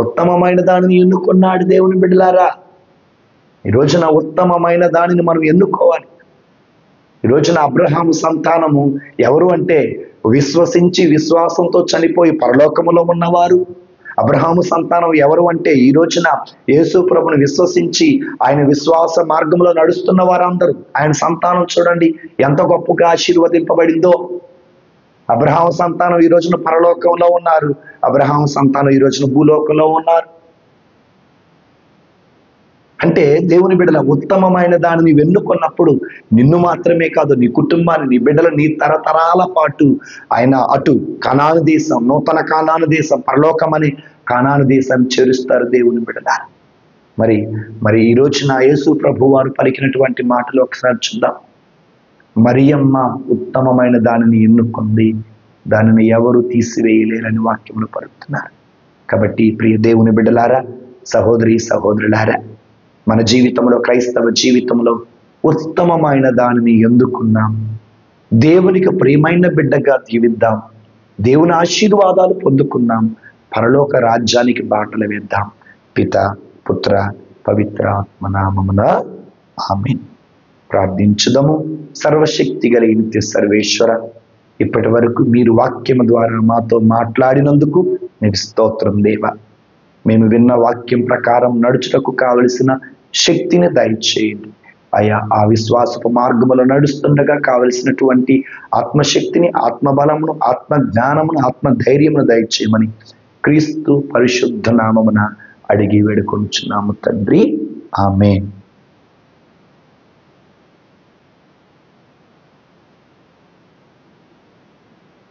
ఉత్తమమైన దానిని ఎన్నుకున్నాడు. దేవుని బిడ్డలారా, ఈ రోజున ఉత్తమమైన దానిని మనం ఎన్నుకోవాలి. ఈ రోజున అబ్రహాము సంతానము ఎవరు అంటే విశ్వసించి విశ్వాసంతో చనిపోయి పరలోకములో ఉన్నవారు. అబ్రహాము సంతానం ఎవరు అంటే ఈ రోజున యేసు ప్రభుని విశ్వసించి ఆయన విశ్వాస మార్గంలో నడుస్తున్న వారందరూ. ఆయన సంతానం చూడండి ఎంత గొప్పగా ఆశీర్వదింపబడిందో. అబ్రహాము సంతానం ఈ రోజున పరలోకంలో ఉన్నారు. అబ్రహాము సంతానం ఈ రోజున భూలోకంలో ఉన్నారు. అంటే దేవుని బిడ్డల ఉత్తమమైన దానిని వెన్నుకున్నప్పుడు నిన్ను మాత్రమే కాదు, నీ కుటుంబాన్ని, నీ బిడ్డలు, నీ తరతరాల పాటు ఆయన అటు కనాను దేశం, నూతన కానాను దేశం, పరలోకం అనే కానాను దేశాన్ని చేరుస్తారు. దేవుని బిడ్డల మరి ఈ రోజున యేసు ప్రభు వారు పలికినటువంటి మాటలు ఒకసారి చూద్దాం. మరియమ్మ ఉత్తమమైన దానిని ఎన్నుకుంది, దానిని ఎవరు తీసివేయలేరని వాక్యములు పలుకుతున్నారు. కాబట్టి ప్రియ దేవుని బిడ్డలారా, సహోదరి సహోదరులారా, మన జీవితంలో, క్రైస్తవ జీవితంలో ఉత్తమమైన దానిని ఎందుకున్నాం? దేవునికి ప్రియమైన బిడ్డగా జీవిద్దాం. దేవుని ఆశీర్వాదాలు పొందుకున్నాం. పరలోక రాజ్యానికి బాటలు వేద్దాం. పిత, పుత్ర, పవిత్ర ఆత్మ నామమున ఆమేన్. ప్రార్థించుదాము. సర్వశక్తి కలిగిన నిత్య సర్వేశ్వర, ఇప్పటి వరకు మీరు వాక్యము ద్వారా మాతో మాట్లాడినందుకు మీకు స్తోత్రం దేవా. మేము విన్న వాక్యం ప్రకారం నడుచుటకు కావలసిన శక్తిని దయచేయండి అయ్యా. ఆ విశ్వాసపు మార్గములో నడుస్తుండగా కావలసినటువంటి ఆత్మశక్తిని, ఆత్మబలమును, ఆత్మ జ్ఞానమును, ఆత్మ ధైర్యమును దయచేయమని క్రీస్తు పరిశుద్ధ నామమున అడిగి వేడుకొంచున్నాము తండ్రి. ఆమేన్.